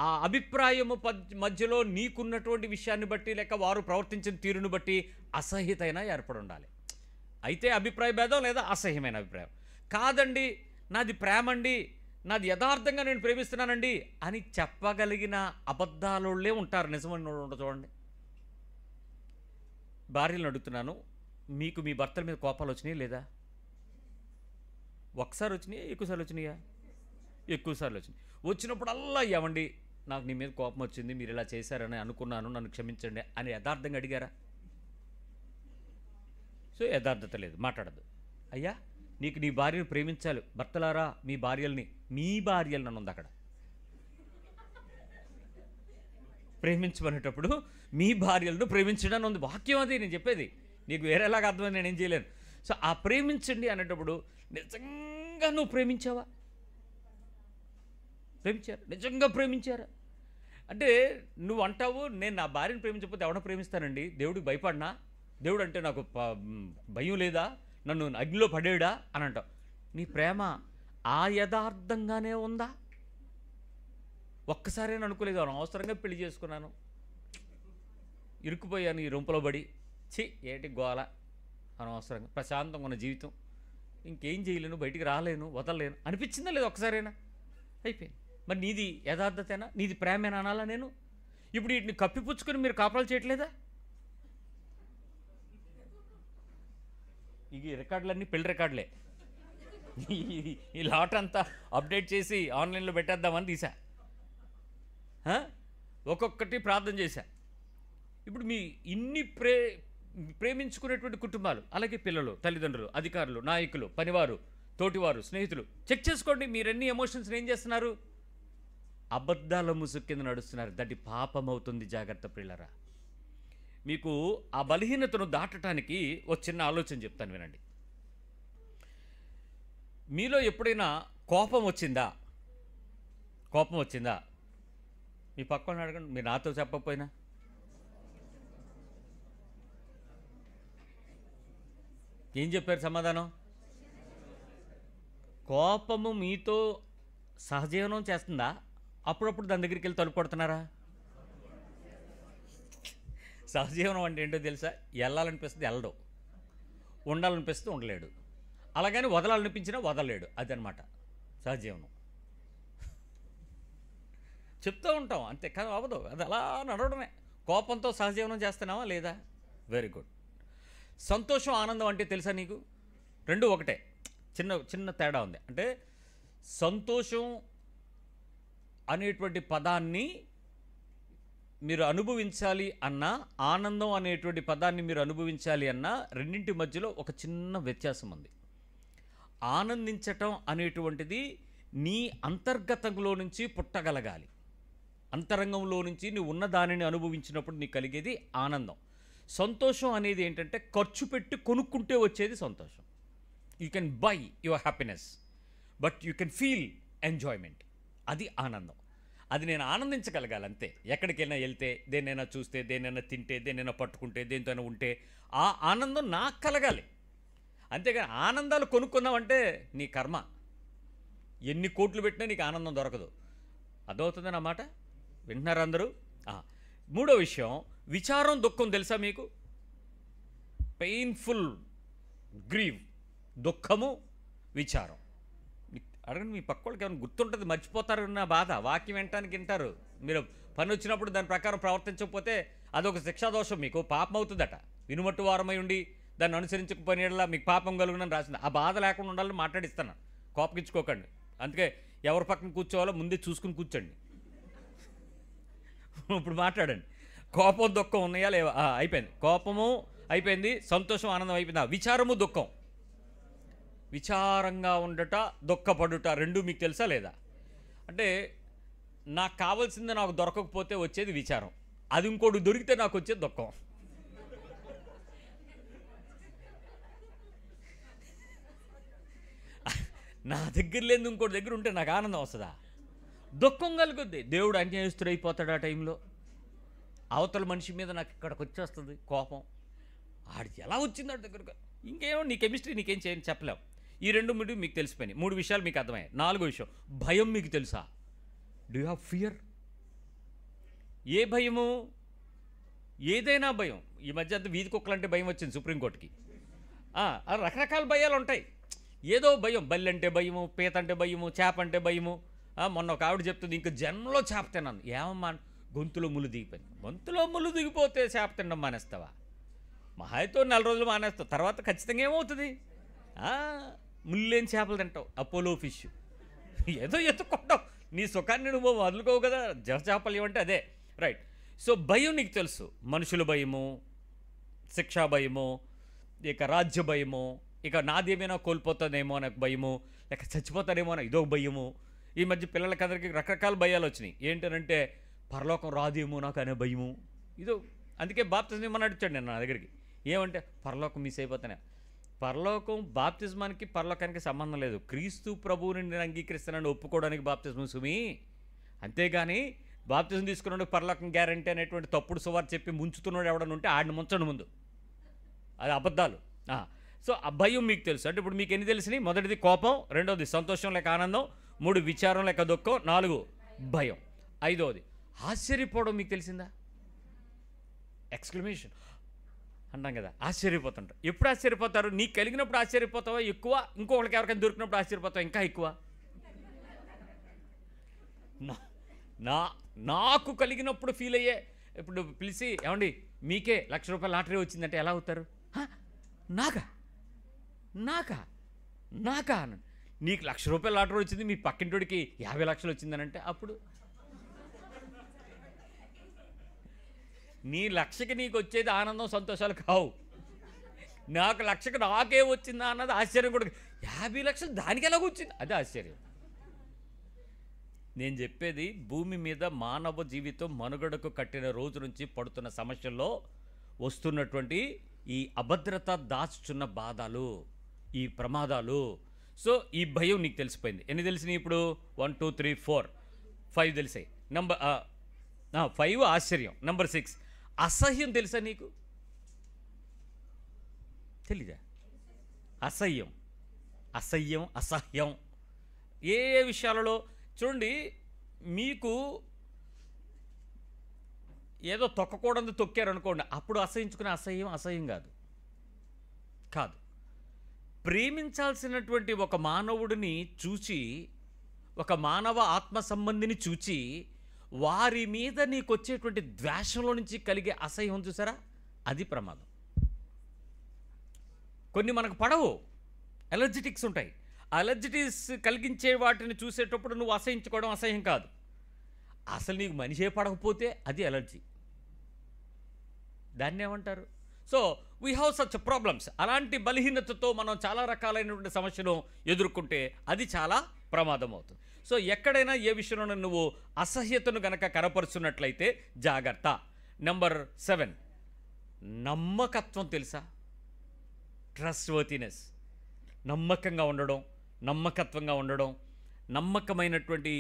ఆ అభిప్రాయము మధ్యలో నీకున్నటువంటి విషయాన్ని బట్టి, లేక వారు ప్రవర్తించిన తీరును బట్టి అసహ్యతైనా ఏర్పడి ఉండాలి. అయితే అభిప్రాయ భేదం లేదా అసహ్యమైన అభిప్రాయం కాదండి, నాది ప్రేమ అండి, నాది యథార్థంగా నేను ప్రేమిస్తున్నానండి అని చెప్పగలిగిన అబద్ధాలోళ్ళే ఉంటారు, నిజమని ఉండదు. చూడండి, భార్యలను అడుగుతున్నాను, మీకు మీ భర్తల మీద కోపాలు వచ్చినాయి లేదా? ఒకసారి వచ్చినాయా, ఎక్కువసార్లు వచ్చినాయా? ఎక్కువసార్లు వచ్చినాయి. వచ్చినప్పుడల్లా ఏమండి నాకు నీ మీద కోపం వచ్చింది, మీరు ఇలా చేశారని అనుకున్నాను, నన్ను క్షమించండి అని యథార్థంగా అడిగారా? సో యథార్థత లేదు, మాట్లాడద్దు. అయ్యా నీకు నీ భార్యను ప్రేమించాలి, భర్తలారా మీ భార్యల్ని నన్ను ఉంది అక్కడ. ప్రేమించమనేటప్పుడు మీ భార్యలను ప్రేమించడం ఉంది, వాక్యం అది నేను చెప్పేది, నీకు వేరేలాగా అర్థమైంది, నేనేం చేయలేను. సో ఆ ప్రేమించండి అనేటప్పుడు నిజంగా నువ్వు ప్రేమించావా? నిజంగా ప్రేమించారా? అంటే నువ్వు అంటావు, నేను నా భార్యను ప్రేమించకపోతే ఎవడ ప్రేమిస్తానండి, దేవుడికి భయపడినా, దేవుడు అంటే నాకు భయం లేదా, నన్ను అగ్నిలో పడేయడా అని అంటావు. నీ ప్రేమ ఆ యథార్థంగానే ఉందా? ఒక్కసారైనా అనుకోలేదు, అనవసరంగా పెళ్లి చేసుకున్నాను, ఇరుక్కుపోయాను ఈ రొంపలో పడి, ఏటి గోల, అనవసరంగా ప్రశాంతంగా ఉన్న జీవితం, ఇంకేం చేయలేను, బయటికి రాలేను, వదలలేను అనిపించిందా లేదు ఒక్కసారైనా? అయిపోయింది. మరి నీది యథార్థతేనా, నీది ప్రేమేనా అనాలా నేను? ఇప్పుడు వీటిని కప్పిపుచ్చుకొని మీరు కాపురాలు చేయట్లేదా? ఈ రికార్డులన్నీ పెళ్లి రికార్డులే. ఈ లాట్ అంతా అప్డేట్ చేసి ఆన్లైన్లో పెట్టేద్దామని తీసా, ఒక్కొక్కటి ప్రార్థన చేశా. ఇప్పుడు మీ ఇన్ని ప్రేమించుకునేటువంటి కుటుంబాలు, అలాగే పిల్లలు, తల్లిదండ్రులు, అధికారులు, నాయకులు, పనివారు, తోటివారు, స్నేహితులు, చెక్ చేసుకోండి. మీరెన్ని ఎమోషన్స్ని ఏం చేస్తున్నారు? అబద్ధాల ముసుగు కింద నడుస్తున్నారు. దటి పాపం అవుతుంది, జాగ్రత్త ప్రియులారా. మీకు ఆ బలహీనతను దాటడానికి ఒక చిన్న ఆలోచన చెప్తాను, వినండి. మీలో ఎప్పుడైనా కోపం వచ్చిందా? మీ పక్కన అడగండి, మీరు నాతో చెప్పకపోయినా. ఏం చెప్పారు సమాధానం? కోపము మీతో సహజీవనం చేస్తుందా? అప్పుడప్పుడు దాని దగ్గరికి వెళ్ళి తలుపు కొడుతున్నారా? సహజీవనం అంటే ఏంటో తెలుసా? వెళ్ళాలనిపిస్తుంది వెళ్ళడు, ఉండాలనిపిస్తుంది ఉండలేడు, అలాగని వదలాలనిపించినా వదలలేడు, అదనమాట సహజీవనం. చెప్తూ ఉంటాం అంతే, కానీ అవ్వదు, అది అలా నడవడమే. కోపంతో సహజీవనం చేస్తున్నావా లేదా? Very good. సంతోషం, ఆనందం అంటే తెలుసా నీకు? రెండు ఒకటే, చిన్న చిన్న తేడా ఉంది. అంటే సంతోషం అనేటువంటి పదాన్ని మీరు అనుభవించాలి అన్నా, ఆనందం అనేటువంటి పదాన్ని మీరు అనుభవించాలి అన్నా, రెండింటి మధ్యలో ఒక చిన్న వ్యత్యాసం ఉంది. ఆనందించటం అనేటువంటిది నీ అంతర్గతంలో నుంచి పుట్టగలగాలి. అంతరంగంలో నుంచి నువ్వు ఉన్న దానిని అనుభవించినప్పుడు నీకు కలిగేది ఆనందం. సంతోషం అనేది ఏంటంటే ఖర్చు పెట్టి కొనుక్కుంటే వచ్చేది సంతోషం. You can buy your happiness, but you can feel enjoyment. అది ఆనందం. అది నేను ఆనందించగలగాలి అంతే. ఎక్కడికైనా వెళ్తే, దేన్నైనా చూస్తే, దేన్నైనా తింటే, దేన్నైనా పట్టుకుంటే, దేనితోనైనా ఉంటే ఆ ఆనందం నాకు కలగాలి. అంతేగాని ఆనందాలు కొనుక్కున్నావంటే నీ కర్మ. ఎన్ని కోట్లు పెట్టినా నీకు ఆనందం దొరకదు. అదవుతుంది నా మాట. వింటున్నారు అందరూ? మూడో విషయం, విచారం దుఃఖం తెలుసా మీకు? పెయిన్ఫుల్ గ్రీవ్, దుఃఖము, విచారం. అడగండి, మీ పక్క వాళ్ళకి ఏమైనా గుర్తుంటుంది, మర్చిపోతారు నా బాధ. వాక్యం వినటానికి వింటారు, మీరు పని వచ్చినప్పుడు దాని ప్రకారం ప్రవర్తించకపోతే అదొక శిక్షాదోషం, మీకు పాపం అవుతుందట. వినుమట్టు వారమై ఉండి దాన్ని అనుసరించకపోయినలా మీకు పాపం కలుగునని రాసింది. ఆ బాధ లేకుండా ఉండాలని మాట్లాడిస్తాను. కోపగించుకోకండి. అందుకే ఎవరి పక్కన కూర్చోవాలో ముందే చూసుకుని కూర్చోండి. ఇప్పుడు మాట్లాడండి. కోపం దుఃఖం ఉన్నాయా లేవా? అయిపోయింది. కోపము అయిపోయింది, సంతోషం ఆనందం అయిపోయింది. విచారము దుఃఖం. విచారంగా ఉండట, దుఃఖపడుట రెండు మీకు తెలుసా లేదా? అంటే నాకు కావాల్సింది నాకు దొరకకపోతే వచ్చేది విచారం, అది ఇంకోటి దొరికితే నాకు వచ్చేది దుఃఖం. నా దగ్గర లేదు ఇంకోటి దగ్గర ఉంటే నాకు ఆనందం వస్తుందా? దుఃఖం కలుగుద్ది. దేవుడు అన్యాయస్తుడైపోతాడు ఆ టైంలో. అవతల మనిషి మీద నాకు ఇక్కడికి వచ్చేస్తుంది కోపం. ఆడికి ఎలా వచ్చింది ఆడి దగ్గరకు? ఇంకేమో నీ కెమిస్ట్రీ నీకేం చేయని చెప్పలేవు. ఈ రెండు మీకు తెలిసిపోయినాయి. మూడు విషయాలు మీకు అర్థమయ్యాయి. నాలుగో విషయం, భయం మీకు తెలుసా? Do you have fear? ఏ భయము? ఏదైనా భయం. ఈ మధ్య అంతా వీధి కుక్కలంటే భయం వచ్చింది సుప్రీంకోర్టుకి. రకరకాల భయాలు ఉంటాయి. ఏదో భయం, బల్లి అంటే భయము, పీత అంటే భయము, చేప అంటే భయము. మొన్న ఒక ఆవిడ చెప్తుంది, ఇంక జన్మలో చేప తిన్నాను. ఏమమ్మా? గొంతులో ముళ్ళు దిగిపోయింది. గొంతులో ముళ్ళు దిగిపోతే చేప తినడం మానేస్తావా? మహాయితో 4 రోజులు మానేస్తావు, తర్వాత ఖచ్చితంగా ఏమవుతుంది? ముళ్ళేని చేపలు తింటావు, అపోలో ఫిష్. ఏదో ఎత్తుకుంటావు, నీ సుఖాన్ని నువ్వు వదులుకోవు కదా. చేపలు ఏమంటే అదే, రైట్. సో భయం నీకు తెలుసు. మనుషుల భయము, శిక్షా భయము, ఇక రాజ్య భయము, ఇక నాదేమైనా కోల్పోతుందేమో నాకు భయము, లేక చచ్చిపోతానేమో అని ఇదొక భయము. ఈ మధ్య పిల్లలకందరికీ రకరకాల భయాలు వచ్చినాయి. ఏంటనంటే పరలోకం రాదేమో నాకు అనే భయము. ఇదో అందుకే బాప్తిజం ఇమ్మని అడిచాడు నేను నా దగ్గరికి. ఏమంటే పరలోకం మిస్ అయిపోతానే. పరలోకం బాప్తిజమానికి పరలోకానికి సంబంధం లేదు. క్రీస్తు ప్రభువుని నేను అంగీకరిస్తున్నాను ఒప్పుకోవడానికి బాప్తిజం సుమి. అంతేగాని బాప్తిజం తీసుకున్నాడు పరలోకం గ్యారంటీ అనేటువంటి తప్పుడు సువార్త చెప్పి ముంచుతున్నాడు ఎవడని ఉంటే ఆడిని ముంచండి ముందు. అది అబద్ధాలు. సో ఆ భయం మీకు తెలుసు. అంటే ఇప్పుడు మీకు ఎన్ని తెలిసినాయి? మొదటిది కోపం, రెండోది సంతోషం లేక ఆనందం, 3 విచారం లేక దుఃఖం, 4 భయం, 5వది ఆశ్చర్యపోవడం. మీకు తెలిసిందా? ఎక్స్క్లమేషన్ అంటాం కదా, ఆశ్చర్యపోతుంటారు. ఎప్పుడు ఆశ్చర్యపోతారు? నీకు కలిగినప్పుడు ఆశ్చర్యపోతావా ఎక్కువ? ఇంకొకరికి ఎవరికైనా దొరికినప్పుడు ఆశ్చర్యపోతావా ఇంకా ఎక్కువ? నాకు కలిగినప్పుడు ఫీల్ అయ్యే. ఇప్పుడు పిలిచి ఏమండి మీకే ₹1,00,000 లాటరీ వచ్చిందంటే ఎలా అవుతారు? నాకా నాకా నాకా అని. నీకు ₹1,00,000 లాటరీ వచ్చింది, మీ పక్కింటోడికి 50 లక్షలు వచ్చిందనంటే అప్పుడు నీ 1,00,000కి నీకు వచ్చేది ఆనందం సంతోషాలు కావు. నాకు 1,00,000కి నాకే వచ్చిందా అన్నది ఆశ్చర్యం కూడా. 50 లక్షలు దానికి ఎలాగ వచ్చింది? అదే ఆశ్చర్యం. నేను చెప్పేది భూమి మీద మానవ జీవితం మనుగడకు కట్టిన రోజు నుంచి పడుతున్న సమస్యల్లో వస్తున్నటువంటి ఈ అభద్రత, దాచుచున్న బాధలు, ఈ ప్రమాదాలు. సో ఈ భయం నీకు తెలిసిపోయింది. ఎన్ని తెలిసినాయి ఇప్పుడు? 1 2 3 4 5 తెలిసాయి. 5 ఆశ్చర్యం. నెంబర్ 6 అసహ్యం తెలుసా నీకు? తెలీదా? అసహ్యం, అసహ్యం, అసహ్యం. ఏ ఏ విషయాలలో చూడండి. మీకు ఏదో తొక్కకూడదు తొక్కారనుకోండి, అప్పుడు అసహించుకునే అసహ్యం అసహ్యం కాదు. ప్రేమించాల్సినటువంటి ఒక మానవుడిని చూచి, ఒక మానవ ఆత్మ సంబంధిని చూచి, వారి మీద నీకు వచ్చేటువంటి ద్వేషంలో నుంచి కలిగే అసహ్యం చూసారా? అది ప్రమాదం. కొన్ని మనకు పడవు, ఎలర్జిటిక్స్ ఉంటాయి. ఆ ఎలర్జిటిక్స్ కలిగించే వాటిని చూసేటప్పుడు నువ్వు అసహించుకోవడం అసహ్యం కాదు. అసలు నీకు మనిషే పడకపోతే అది ఎలర్జీ. దాన్ని ఏమంటారు? So we have such problems. అలాంటి బలహీనతతో మనం చాలా రకాలైనటువంటి సమస్యను ఎదుర్కొంటే అది చాలా ప్రమాదం అవుతుంది. సో ఎక్కడైనా ఏ విషయంలో నువ్వు అసహ్యతను గనక కనపరుచున్నట్లయితే జాగ్రత్త. నెంబర్ 7, నమ్మకత్వం. తెలుసా? Trust worthiness. నమ్మకంగా ఉండడం, నమ్మకత్వంగా ఉండడం, నమ్మకమైనటువంటి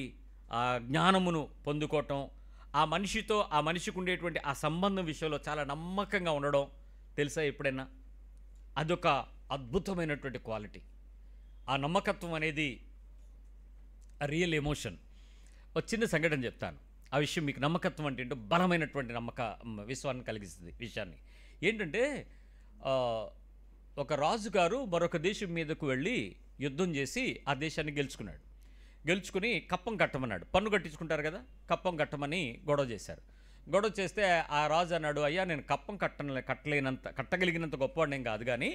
జ్ఞానమును పొందుకోవటం, ఆ మనిషితో ఆ మనిషికి ఉండేటువంటి ఆ సంబంధం విషయంలో చాలా నమ్మకంగా ఉండడం. తెలుసా ఎప్పుడైనా? అదొక అద్భుతమైనటువంటి క్వాలిటీ. ఆ నమ్మకత్వం అనేది రియల్ ఎమోషన్. ఒక చిన్న సంఘటన చెప్తాను. ఆ విషయం మీకు నమ్మకత్వం అంటే ఏంటో బలమైనటువంటి విశ్వాన్ని కలిగిస్తుంది. విషయాన్ని ఏంటంటే, ఒక రాజుగారు మరొక దేశం మీదకు వెళ్ళి యుద్ధం చేసి ఆ దేశాన్ని గెలుచుకుని కప్పం కట్టమన్నాడు. పన్ను కట్టించుకుంటారు కదా, కప్పం కట్టమని గొడవ చేశారు. గొడవ చేస్తే ఆ రాజు అన్నాడు, అయ్యా నేను కప్పం కట్టగలిగినంత గొప్పవాడినేం కాదు, కానీ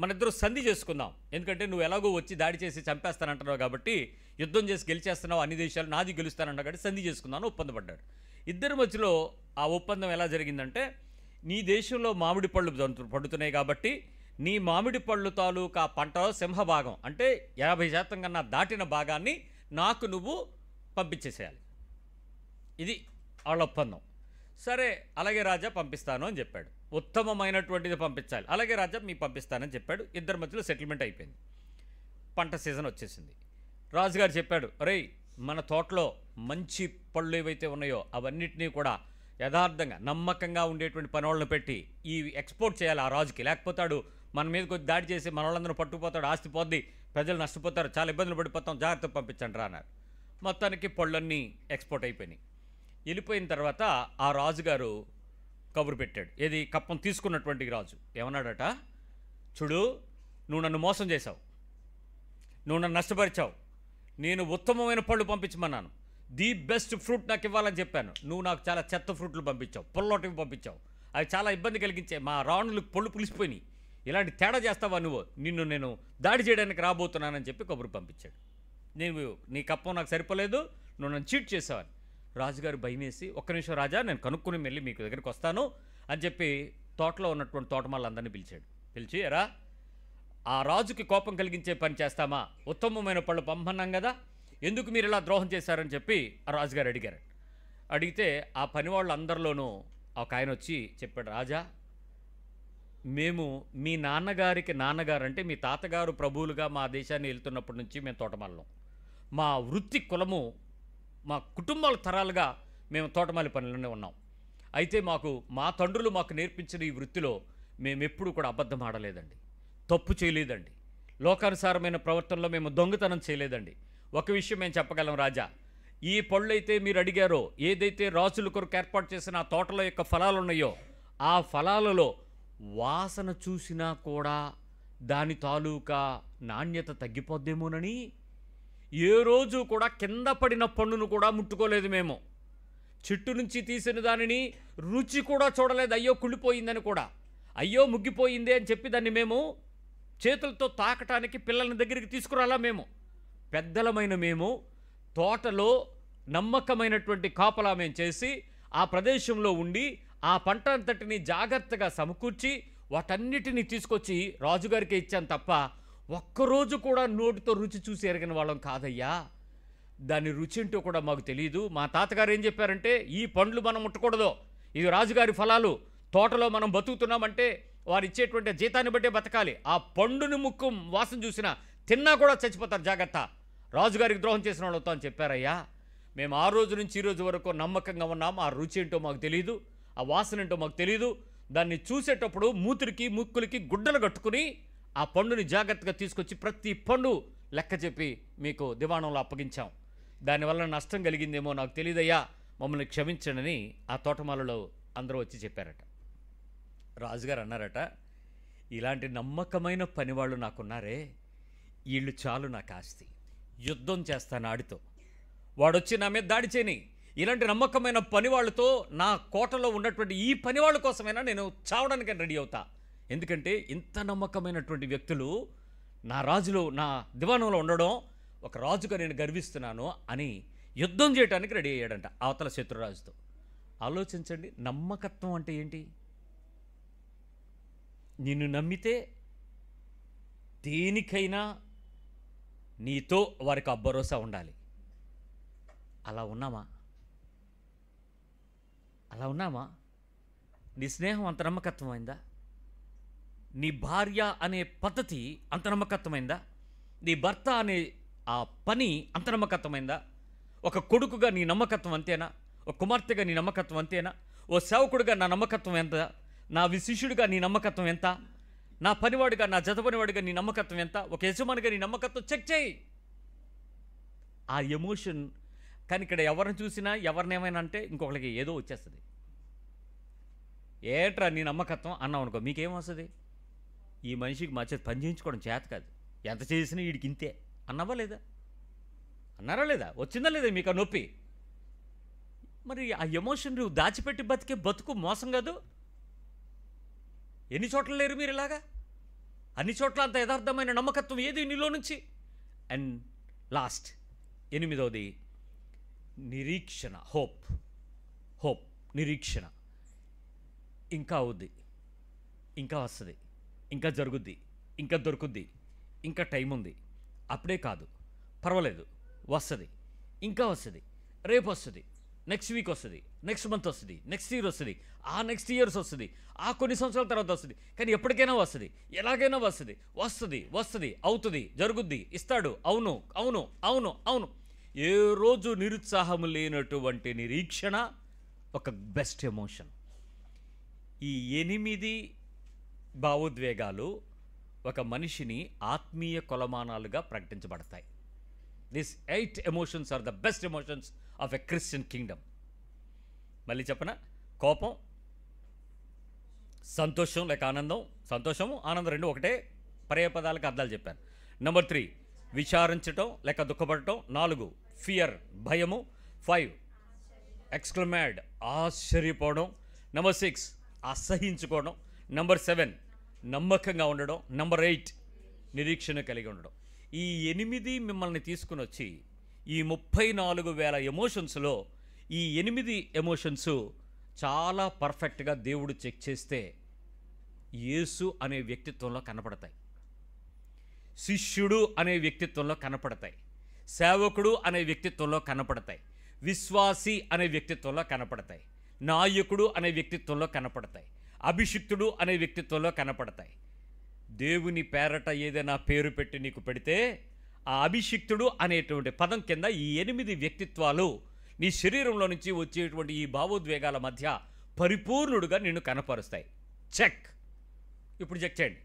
మన ఇద్దరు సంధి చేసుకుందాం. ఎందుకంటే నువ్వు ఎలాగో వచ్చి దాడి చేసి చంపేస్తానంటున్నావు కాబట్టి, యుద్ధం చేసి గెలిచేస్తున్నావు, అన్ని దేశాలు నాది గెలుస్తానంటావు కాబట్టి సంధి చేసుకుందాను ఒప్పందపడ్డాడు. ఇద్దరి మధ్యలో ఆ ఒప్పందం ఎలా జరిగిందంటే, నీ దేశంలో మామిడి పళ్ళు పడుతున్నాయి కాబట్టి నీ మామిడి పళ్ళు తాలూకా పంటలో సింహభాగం అంటే 50% కన్నా దాటిన భాగాన్ని నాకు నువ్వు పంపించేసేయాలి. ఇది వాళ్ళ ఒప్పందం. సరే అలాగే రాజా పంపిస్తాను అని చెప్పాడు. ఉత్తమమైనటువంటిది పంపించాలి. అలాగే రాజా మీకు పంపిస్తానని చెప్పాడు. ఇద్దరి మధ్యలో సెటిల్మెంట్ అయిపోయింది. పంట సీజన్ వచ్చేసింది. రాజుగారు చెప్పాడు, రేయ్ మన తోటలో మంచి పళ్ళు ఏవైతే ఉన్నాయో అవన్నిటినీ కూడా యథార్థంగా నమ్మకంగా ఉండేటువంటి పనులను పెట్టి ఈ ఎక్స్పోర్ట్ చేయాలి ఆ రాజుకి, లేకపోతాడు మన మీద కొద్ది దాడి చేసి మన వాళ్ళందరూ పట్టుకుపోతాడు, ఆస్తి పోద్ది, ప్రజలు నష్టపోతారు, చాలా ఇబ్బందులు పడిపోతాం, జాగ్రత్తగా పంపించండి రా అన్నారు. మొత్తానికి పళ్ళన్నీ ఎక్స్పోర్ట్ అయిపోయినాయి. వెళ్ళిపోయిన తర్వాత ఆ రాజుగారు కబురు పెట్టాడు. ఏది? కప్పం తీసుకున్నటువంటి రాజు ఏమన్నాడట, చూడు నువ్వు నన్ను మోసం చేశావు, నువ్వు నన్ను నష్టపరిచావు, నేను ఉత్తమమైన పళ్ళు పంపించమన్నాను, ది బెస్ట్ ఫ్రూట్ నాకు ఇవ్వాలని చెప్పాను, నువ్వు నాకు చాలా చెత్త ఫ్రూట్లు పంపించావు, పొల్లోటివి పంపించావు, అవి చాలా ఇబ్బంది కలిగించే, మా రాణులకు పళ్ళు పులిసిపోయినాయి, ఇలాంటి తేడా చేస్తావా నువ్వు, నేను దాడి చేయడానికి రాబోతున్నానని చెప్పి కబురు పంపించాడు. నీ కప్పం నాకు సరిపోలేదు, నువ్వు నన్ను చీట్ చేసావని. రాజుగారు భయం వేసి, ఒక్క నిమిషం రాజా నేను కనుక్కుని వెళ్ళి మీకు దగ్గరికి వస్తాను అని చెప్పి తోటలో ఉన్నటువంటి తోటమాలందరినీ పిలిచి, ఎరా ఆ రాజుకి కోపం కలిగించే పని చేస్తామా, ఉత్తమమైన పళ్ళు పంపన్నాం కదా, ఎందుకు మీరు ఇలా ద్రోహం చేశారని చెప్పి ఆ రాజుగారు అడిగారు. అడిగితే ఆ పని వాళ్ళందరిలోనూ ఒక ఆయన వచ్చి చెప్పాడు, రాజా మేము మీ నాన్నగారికి నాన్నగారు అంటే మీ తాతగారు ప్రభువులుగా మా దేశాన్ని వెళ్తున్నప్పటి నుంచి మేము తోటమాలం, మా వృత్తి కులము మా కుటుంబాల తరాలుగా మేము తోటమాలి పనుల్లోనే ఉన్నాం. అయితే మా తండ్రులు మాకు నేర్పించిన ఈ వృత్తిలో మేము ఎప్పుడూ కూడా అబద్ధం ఆడలేదండి, తప్పు చేయలేదండి, లోకానుసారమైన ప్రవర్తనలో మేము దొంగతనం చేయలేదండి. ఒక విషయం మేము చెప్పగలం రాజా, ఈ పళ్ళైతే మీరు అడిగారో, ఏదైతే రాజుల కొరకు ఏర్పాటు చేసిన ఆ తోటల యొక్క ఫలాలు ఉన్నాయో, ఆ ఫలాలలో వాసన చూసినా కూడా దాని తాలూకా నాణ్యత తగ్గిపోద్దేమోనని ఏ రోజు కూడా కింద పడిన పండును కూడా ముట్టుకోలేదు మేము, చెట్టు నుంచి తీసిన దానిని రుచి కూడా చూడలేదు, అయ్యో కుళ్ళిపోయిందని కూడా, అయ్యో ముగ్గిపోయిందే అని చెప్పి దాన్ని మేము చేతులతో తాకటానికి పిల్లల దగ్గరికి తీసుకురాలా. మేము పెద్దలమైన మేము తోటలో నమ్మకమైనటువంటి కాపలా మేము చేసి ఆ ప్రదేశంలో ఉండి ఆ పంట అంతటిని జాగ్రత్తగా సమకూర్చి వాటన్నిటినీ తీసుకొచ్చి రాజుగారికి ఇచ్చాను తప్ప ఒక్కరోజు కూడా నోటితో రుచి చూసి ఎరగిన వాళ్ళం కాదయ్యా, దాని రుచి ఏంటో కూడా మాకు తెలియదు. మా తాతగారు ఏం చెప్పారంటే, ఈ పండ్లు మనం ముట్టకూడదు, ఇది రాజుగారి ఫలాలు, తోటలో మనం బతుకుతున్నామంటే వారు ఇచ్చేటువంటి జీతాన్ని బట్టే బతకాలి, ఆ పండుని ముక్కు వాసన చూసినా తిన్నా కూడా చచ్చిపోతారు, జాగ్రత్త, రాజుగారికి ద్రోహం చేసిన వాళ్ళతో అని చెప్పారయ్యా. మేము ఆ రోజు నుంచి ఈ రోజు వరకు నమ్మకంగా ఉన్నాం. ఆ రుచి ఏంటో మాకు తెలియదు, ఆ వాసన ఏంటో మాకు తెలియదు. దాన్ని చూసేటప్పుడు మూతురికి ముక్కులకి గుడ్డలు కట్టుకుని ఆ పండుని జాగ్రత్తగా తీసుకొచ్చి ప్రతి పండు లెక్క చెప్పి మీకు దివాణంలో అప్పగించాం. దానివల్ల నష్టం కలిగిందేమో నాకు తెలియదయ్యా, మమ్మల్ని క్షమించండి ఆ తోటమాలలో అందరూ వచ్చి చెప్పారట. రాజుగారు అన్నారట, ఇలాంటి నమ్మకమైన పనివాళ్ళు నాకున్నారే, వీళ్ళు చాలు నాకు ఆస్తి, యుద్ధం చేస్తాను ఆడితో, వాడొచ్చి నా మీద దాడి చేయని, ఇలాంటి నమ్మకమైన పనివాళ్ళతో నా కోటలో ఉన్నటువంటి ఈ పనివాళ్ళ కోసమైనా నేను చావడానికి రెడీ అవుతా. ఎందుకంటే ఇంత నమ్మకమైనటువంటి వ్యక్తులు నా రాజులో నా దివాణంలో ఉండడం ఒక రాజుగా నేను గర్విస్తున్నాను అని యుద్ధం చేయడానికి రెడీ అయ్యాడంట అవతల శత్రురాజుతో. ఆలోచించండి, నమ్మకత్వం అంటే ఏంటి? నిన్ను నమ్మితే దేనికైనా నీతో వారికి ఆ భరోసా ఉండాలి. అలా ఉన్నామా? అలా ఉన్నామా? నీ స్నేహం అంత నమ్మకత్వమైందా? నీ భార్య అనే పద్ధతి అంత నమ్మకత్వమైందా? నీ భర్త అనే ఆ పని అంత నమ్మకత్వమైందా? ఒక కొడుకుగా నీ నమ్మకత్వం అంతేనా? ఒక కుమార్తెగా నీ నమ్మకత్వం అంతేనా? ఓ సేవకుడిగా నా నమ్మకత్వం ఎంత? నా శిష్యుడిగా నీ నమ్మకత్వం ఎంత? నా పనివాడిగా, నా జత పనివాడిగా నీ నమ్మకత్వం ఎంత? ఒక యజమానిగా నీ నమ్మకత్వం చెక్ చేయి. ఆ ఎమోషన్. కానీ ఇక్కడ ఎవరిని చూసినా ఎవరినేమైనా అంటే ఇంకొకరికి ఏదో వచ్చేస్తుంది. ఏట్రా నీ నమ్మకత్వం అన్నాం అనుకో, మీకేం వస్తుంది? ఈ మనిషికి మా చేతి పని చేయించుకోవడం చేత కాదు, ఎంత చేసినా వీడికి ఇంతే అన్నావా లేదా? అన్నారా లేదా? వచ్చిందా లేదా మీకు ఆ నొప్పి? మరి ఆ ఎమోషన్ నువ్వు దాచిపెట్టి బతికే బతుకు మోసం కాదు? ఎన్ని చోట్ల లేరు మీరు ఇలాగా? అన్ని చోట్ల అంత యథార్థమైన నమ్మకత్వం ఏది నీలో నుంచి? అండ్ లాస్ట్ 8వది నిరీక్షణ, హోప్ నిరీక్షణ. ఇంకా అవుద్ది, ఇంకా వస్తుంది, ఇంకా జరుగుద్ది, ఇంకా దొరుకుద్ది, ఇంకా టైం ఉంది, అప్పుడే కాదు, పర్వాలేదు, వస్తుంది, ఇంకా వస్తుంది, రేపు వస్తుంది, నెక్స్ట్ వీక్ వస్తుంది, నెక్స్ట్ మంత్ వస్తుంది, నెక్స్ట్ ఇయర్ వస్తుంది, ఆ నెక్స్ట్ ఇయర్స్ వస్తుంది, ఆ కొన్ని సంవత్సరాల తర్వాత వస్తుంది. కానీ ఎప్పటికైనా వస్తుంది, ఎలాగైనా వస్తుంది, వస్తుంది వస్తుంది, అవుతుంది, జరుగుద్ది, ఇస్తాడు. అవును అవును అవును అవును. ఏ రోజు నిరుత్సాహం లేనటువంటి నిరీక్షణ ఒక బెస్ట్ ఎమోషన్. ఈ 8 భావోద్వేగాలు ఒక మనిషిని ఆత్మీయ కొలమానాలుగా ప్రకటించబడతాయి. This 8 emotions are the best emotions of a Christian kingdom. మళ్ళీ చెప్పనా? కోపం, సంతోషం లేక ఆనందం. సంతోషము ఆనందం రెండు ఒకటే, పర్యాయపదాలకు అర్థాలు చెప్పాను. నెంబర్ 3 విచారించటం లేక దుఃఖపడటం. 4 ఫియర్ భయము. 5 ఎక్స్క్లమేడ్ ఆశ్చర్యపోవడం. నెంబర్ 6 అసహించుకోవడం. నెంబర్ 7 నమ్మకంగా ఉండడం. నెంబర్ 8 నిరీక్షణ కలిగి ఉండడం. ఈ 8 మిమ్మల్ని తీసుకుని వచ్చి ఈ 34,000 ఎమోషన్స్లో ఈ 8 ఎమోషన్స్ చాలా పర్ఫెక్ట్గా దేవుడు చెక్ చేస్తే యేసు అనే వ్యక్తిత్వంలో కనపడతాయి, శిష్యుడు అనే వ్యక్తిత్వంలో కనపడతాయి, సేవకుడు అనే వ్యక్తిత్వంలో కనపడతాయి, విశ్వాసి అనే వ్యక్తిత్వంలో కనపడతాయి, నాయకుడు అనే వ్యక్తిత్వంలో కనపడతాయి, అభిషిక్తుడు అనే వ్యక్తిత్వంలో కనపడతాయి. దేవుని పేరట ఏదైనా పేరు పెట్టి నీకు పెడితే ఆ అభిషిక్తుడు అనేటువంటి పదం కింద ఈ 8 వ్యక్తిత్వాలు నీ శరీరంలో నుంచి వచ్చేటువంటి ఈ భావోద్వేగాల మధ్య పరిపూర్ణుడుగా నిన్ను కనపరుస్తాయి. చెక్. ఇప్పుడు చెక్ చేయండి,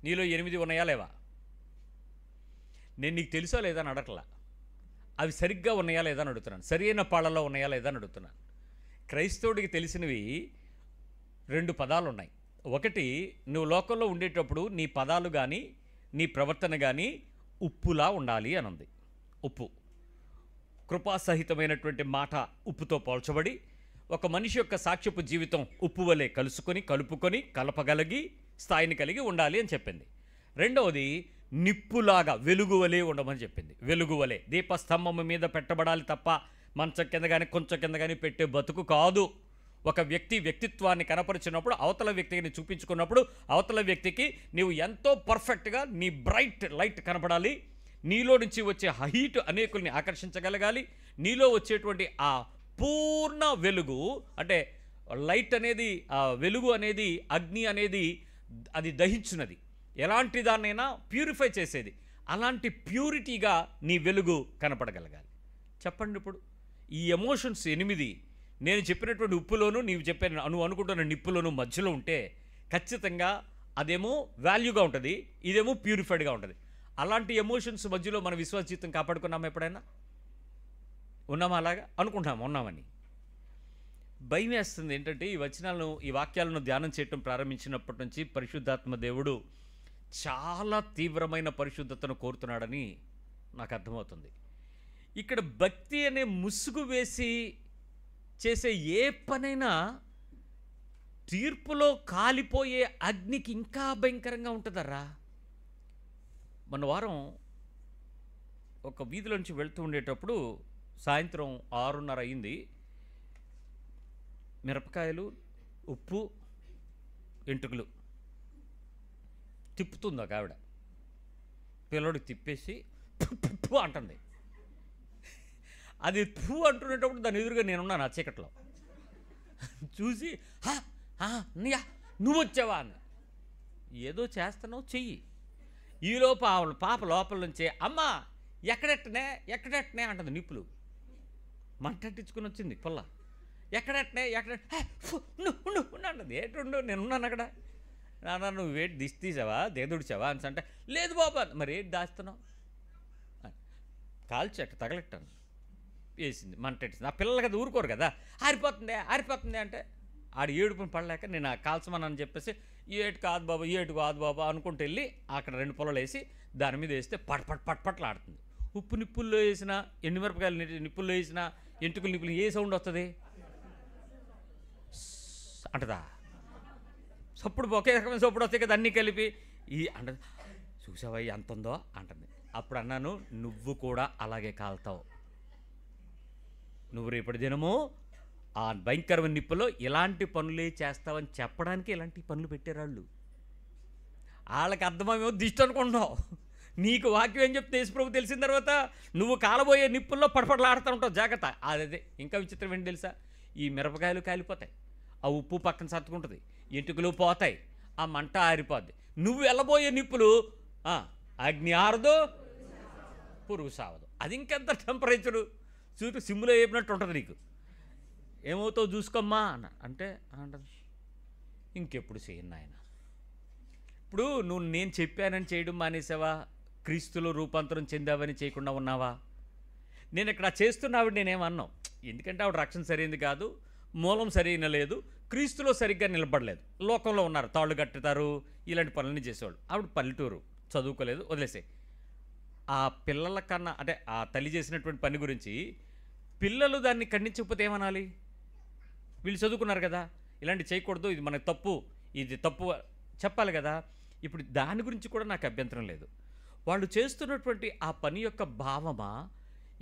నీలో 8 ఉన్నాయా లేవా? నేను నీకు తెలుసా లేదా అని అడగట్లా, అవి సరిగ్గా ఉన్నాయా లేదా అని అడుగుతున్నాను. సరైన పాళ్ళలో ఉన్నాయా లేదా అని అడుగుతున్నాను. క్రైస్తవుడికి తెలిసినవి 2 పదాలు ఉన్నాయి. ఒకటి, నువ్వు లోకంలో ఉండేటప్పుడు నీ పదాలు కానీ నీ ప్రవర్తన కానీ ఉప్పులా ఉండాలి అని ఉంది. ఉప్పు, కృపాసహితమైనటువంటి మాట ఉప్పుతో పోల్చబడి ఒక మనిషి యొక్క సాక్ష్యపు జీవితం ఉప్పు వలె కలుపుకొని కలపగలిగి స్థాయిని కలిగి ఉండాలి అని చెప్పింది. రెండవది నిప్పులాగా వెలుగువలే ఉండమని చెప్పింది. వెలుగువలే దీపస్తంభం మీద పెట్టబడాలి తప్ప మంచం కింద కానీ కొంచెం కింద కానీ పెట్టే బతుకు కాదు. ఒక వ్యక్తిత్వాన్ని కనపరిచినప్పుడు, అవతల వ్యక్తిని చూపించుకున్నప్పుడు, అవతల వ్యక్తికి నీవు ఎంతో పర్ఫెక్ట్గా నీ బ్రైట్ లైట్ కనపడాలి. నీలో నుంచి వచ్చే హీట్ అనేకుల్ని ఆకర్షించగలగాలి. నీలో వచ్చేటువంటి ఆ పూర్ణ వెలుగు, అంటే లైట్ అనేది, ఆ వెలుగు అనేది, అగ్ని అనేది అది దహించున్నది, ఎలాంటి దాన్నైనా ప్యూరిఫై చేసేది. అలాంటి ప్యూరిటీగా నీ వెలుగు కనపడగలగాలి. చెప్పండి ఇప్పుడు ఈ ఎమోషన్స్ 8 నేను చెప్పినటువంటి ఉప్పులోను నీవు చెప్పిన నువ్వు అనుకుంటున్న నిప్పులోను మధ్యలో ఉంటే ఖచ్చితంగా అదేమో వాల్యూగా ఉంటుంది, ఇదేమో ప్యూరిఫైడ్గా ఉంటుంది. అలాంటి ఎమోషన్స్ మధ్యలో మన విశ్వాస జీవితం కాపాడుకున్నామా? ఎప్పుడైనా ఉన్నామా? అలాగా అనుకుంటున్నాము, ఉన్నామని. భయం వేస్తుంది. ఏంటంటే ఈ వాక్యాలను ధ్యానం చేయటం ప్రారంభించినప్పటి నుంచి పరిశుద్ధాత్మ దేవుడు చాలా తీవ్రమైన పరిశుద్ధతను కోరుతున్నాడని నాకు అర్థమవుతుంది. ఇక్కడ భక్తి అనే ముసుగు వేసి చేసే ఏ పనైనా తీర్పులో కాలిపోయే అగ్నికి ఇంకా భయంకరంగా ఉంటుందరా. మొన్న వారం ఒక వీధిలోంచి వెళ్తూ ఉండేటప్పుడు సాయంత్రం 6:30 అయింది. మిరపకాయలు, ఉప్పు, ఎంటుకలు తిప్పుతుంది ఒక ఆవిడ. పిల్లడు తిప్పేసి పు అంటుంది. అది పు అంటునేటప్పుడు దాని ఎదురుగా నేనున్నాను ఆ చీకట్లో. చూసి అన్నయ్య నువ్వు వచ్చావా అన్న. ఏదో చేస్తున్నావు చెయ్యి. ఈలోపు పాప లోపల నుంచే అమ్మ ఎక్కడెట్టనే అంటుంది. నిప్పులు మంటట్టించుకుని వచ్చింది పుల్ల. ఎక్కడెట్టనే ఉండు అంటుంది. ఏంటుండు నేనున్నాను అక్కడ. నాన్న నువ్వు వేటి తీసావా దిగదుడిచావా అని అంటే లేదు బాబా. మరి ఏంటి దాస్తున్నావు? కాల్చి అట్ట తగలెట్టాను. వేసింది మంటెట్టింది. ఆ పిల్లలకి అది ఊరుకోరు కదా. ఆరిపోతుంది అంటే ఆడు ఏడుపుని పడలేక నేను కాల్చమని చెప్పేసి ఏటు కాదు బాబా అనుకుంటూ వెళ్ళి అక్కడ 2 పొలాలు వేసి దాని మీద వేస్తే పట్పట్లాడుతుంది. ఉప్పు నిప్పుల్లో వేసిన ఎండుమిరపకాయలు నిప్పుల్లో వేసిన ఎంటుకలు నిప్పులు ఏ సౌండ్ వస్తుంది అంటదా? సప్పుడు ఒకే రకమైన సప్పుడు వస్తాయి కదా అన్నీ కలిపి అంటది. చూసావా ఎంత ఉందో అంటుంది. అప్పుడు అన్నాను నువ్వు కూడా అలాగే కాలుతావు. నువ్వు రేపటి దినము ఆ భయంకరమైన నిప్పులో ఇలాంటి పనులే చేస్తావని చెప్పడానికి ఇలాంటి పనులు పెట్టారు వాళ్ళకి అర్థమేమో దిష్టి అనుకుంటున్నావు. నీకు వాక్యం ఏం చెప్తే యేసుప్రభు తెలిసిన తర్వాత నువ్వు కాలబోయే నిప్పుల్లో పడపడలాడుతూ ఉంటావు. జాగ్రత్త. అదే ఇంకా విచిత్రం ఏంటి తెలుసా? ఈ మిరపకాయలు కాలిపోతాయి, ఆ ఉప్పు పక్కన సర్దుకుంటుంది, ఎంటుకలు పోతాయి, ఆ మంట ఆరిపోద్ది. నువ్వు వెళ్ళబోయే నిప్పులు అగ్ని ఆరదు, పురుగు సావదు. అది ఇంకెంత టెంపరేచరు చూసి సిమ్లో వేపినట్టు ఉంటుంది నీకు. ఏమవుతావు చూసుకోమ్మా అంటే అంటది ఇంకెప్పుడు చేయను నాయన. ఇప్పుడు నువ్వు నేను చెప్పానని చేయడం మానేసావా? క్రీస్తులో రూపాంతరం చెందావని చేయకుండా ఉన్నావా? నేను ఇక్కడ చేస్తున్నావిడ నేనేమన్నావు. ఎందుకంటే ఆవిడ రక్షణ సరైనది కాదు, మూలం సరైన లేదు, క్రీస్తులో సరిగ్గా నిలబడలేదు. లోకంలో ఉన్నారు, తాళ్ళు కట్టుతారు, ఇలాంటి పనులన్నీ చేసేవాళ్ళు. ఆవిడ పల్లెటూరు, చదువుకోలేదు, వదిలేసే. ఆ పిల్లల కన్నా అంటే ఆ తల్లి చేసినటువంటి పని గురించి పిల్లలు దాన్ని ఖండించకపోతే ఏమనాలి? వీళ్ళు చదువుకున్నారు కదా, ఇలాంటి చేయకూడదు, ఇది మనకు తప్పు, ఇది తప్పు చెప్పాలి కదా. ఇప్పుడు దాని గురించి కూడా నాకు అభ్యంతరం లేదు. వాళ్ళు చేస్తున్నటువంటి ఆ పని యొక్క భావమా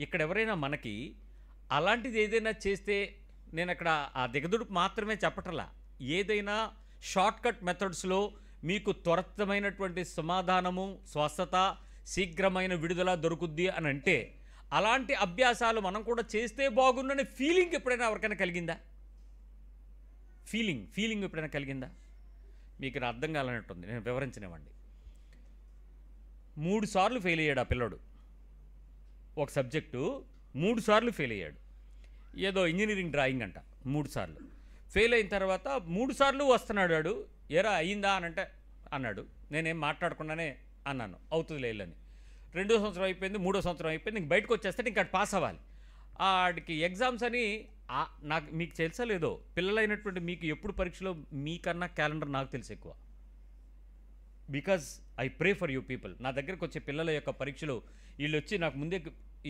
ఇక్కడ ఎవరైనా మనకి అలాంటిది ఏదైనా చేస్తే నేను అక్కడ ఆ దిగదుడుపు మాత్రమే చెప్పటంలా. ఏదైనా షార్ట్కట్ మెథడ్స్లో మీకు త్వరితమైనటువంటి సమాధానము, స్వస్థత, శీఘ్రమైన విడుదల దొరుకుద్ది అని అంటే అలాంటి అభ్యాసాలు మనం కూడా చేస్తే బాగుందనే ఫీలింగ్ ఎప్పుడైనా ఎవరికైనా కలిగిందా? ఫీలింగ్ ఎప్పుడైనా కలిగిందా? మీకు నా అర్థం కాలన్నట్టుంది, నేను వివరించనివ్వండి. 3 సార్లు ఫెయిల్ అయ్యాడు ఆ పిల్లడు. ఒక సబ్జెక్టు 3 సార్లు ఫెయిల్ అయ్యాడు. ఏదో ఇంజనీరింగ్ డ్రాయింగ్ అంట. 3 సార్లు ఫెయిల్ అయిన తర్వాత 3 సార్లు వస్తున్నాడు. ఎరా అయ్యిందా అని అంటే అన్నాడు. నేనేం మాట్లాడకుండానే అన్నాను అవుతుంది లేదని. 2వ సంవత్సరం అయిపోయింది, 3వ సంవత్సరం అయిపోయింది, ఇంక బయటకు వచ్చేస్తే ఇంకా పాస్ అవ్వాలి. ఆడికి ఎగ్జామ్స్ అని నాకు మీకు తెలుసా లేదో, పిల్లలైనటువంటి మీకు ఎప్పుడు పరీక్షలో మీకన్నా క్యాలెండర్ నాకు తెలుసు ఎక్కువ. Because I pray for you people. నా దగ్గరకు వచ్చే పిల్లల యొక్క పరీక్షలు వీళ్ళు వచ్చి నాకు ముందే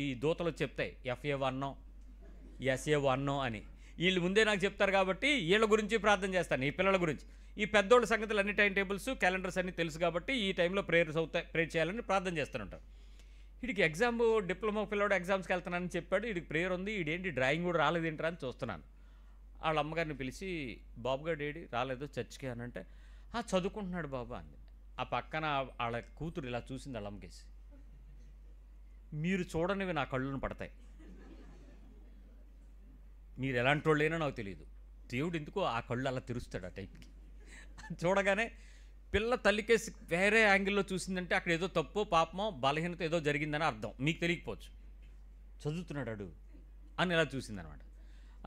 ఈ దూతలు చెప్తాయి FA1 SA1 అని. వీళ్ళు ముందే నాకు చెప్తారు కాబట్టి వీళ్ళ గురించి ప్రార్థన చేస్తాను, ఈ పిల్లల గురించి. ఈ పెద్దోళ్ళ సంగతులు అన్ని టైం టేబుల్స్, క్యాలెండర్స్ అన్నీ తెలుసు కాబట్టి ఈ టైంలో ప్రేయర్స్ అవుతాయి, ప్రేయర్ చేయాలని ప్రార్థన చేస్తుంటారు. వీడికి ఎగ్జామ్ డిప్లొమా పిల్లడు ఎగ్జామ్స్కి వెళ్తున్నానని చెప్పాడు. వీడికి ప్రేయర్ ఉంది, వీడేంటి డ్రాయింగ్ కూడా రాలేదేంట్రా అని చూస్తున్నాను. వాళ్ళ అమ్మగారిని పిలిచి బాబుగారు ఏడి రాలేదు చర్చికి అని అంటే చదువుకుంటున్నాడు బాబా అంది. ఆ పక్కన వాళ్ళ కూతురు ఇలా చూసింది వాళ్ళ అమ్మకేసి. మీరు చూడనివి నా కళ్ళను పడతాయి. మీరు ఎలాంటి వాళ్ళైనా నాకు తెలియదు, దేవుడు ఎందుకో ఆ కళ్ళు అలా తెరుస్తాడు ఆ టైప్కి. చూడగానే పిల్ల తల్లికేసి వేరే యాంగిల్లో చూసిందంటే అక్కడ ఏదో తప్పో పాపమో బలహీనత ఏదో జరిగిందని అర్థం. మీకు తెలియకపోవచ్చు, చదువుతున్నాడు అని ఇలా చూసిందనమాట.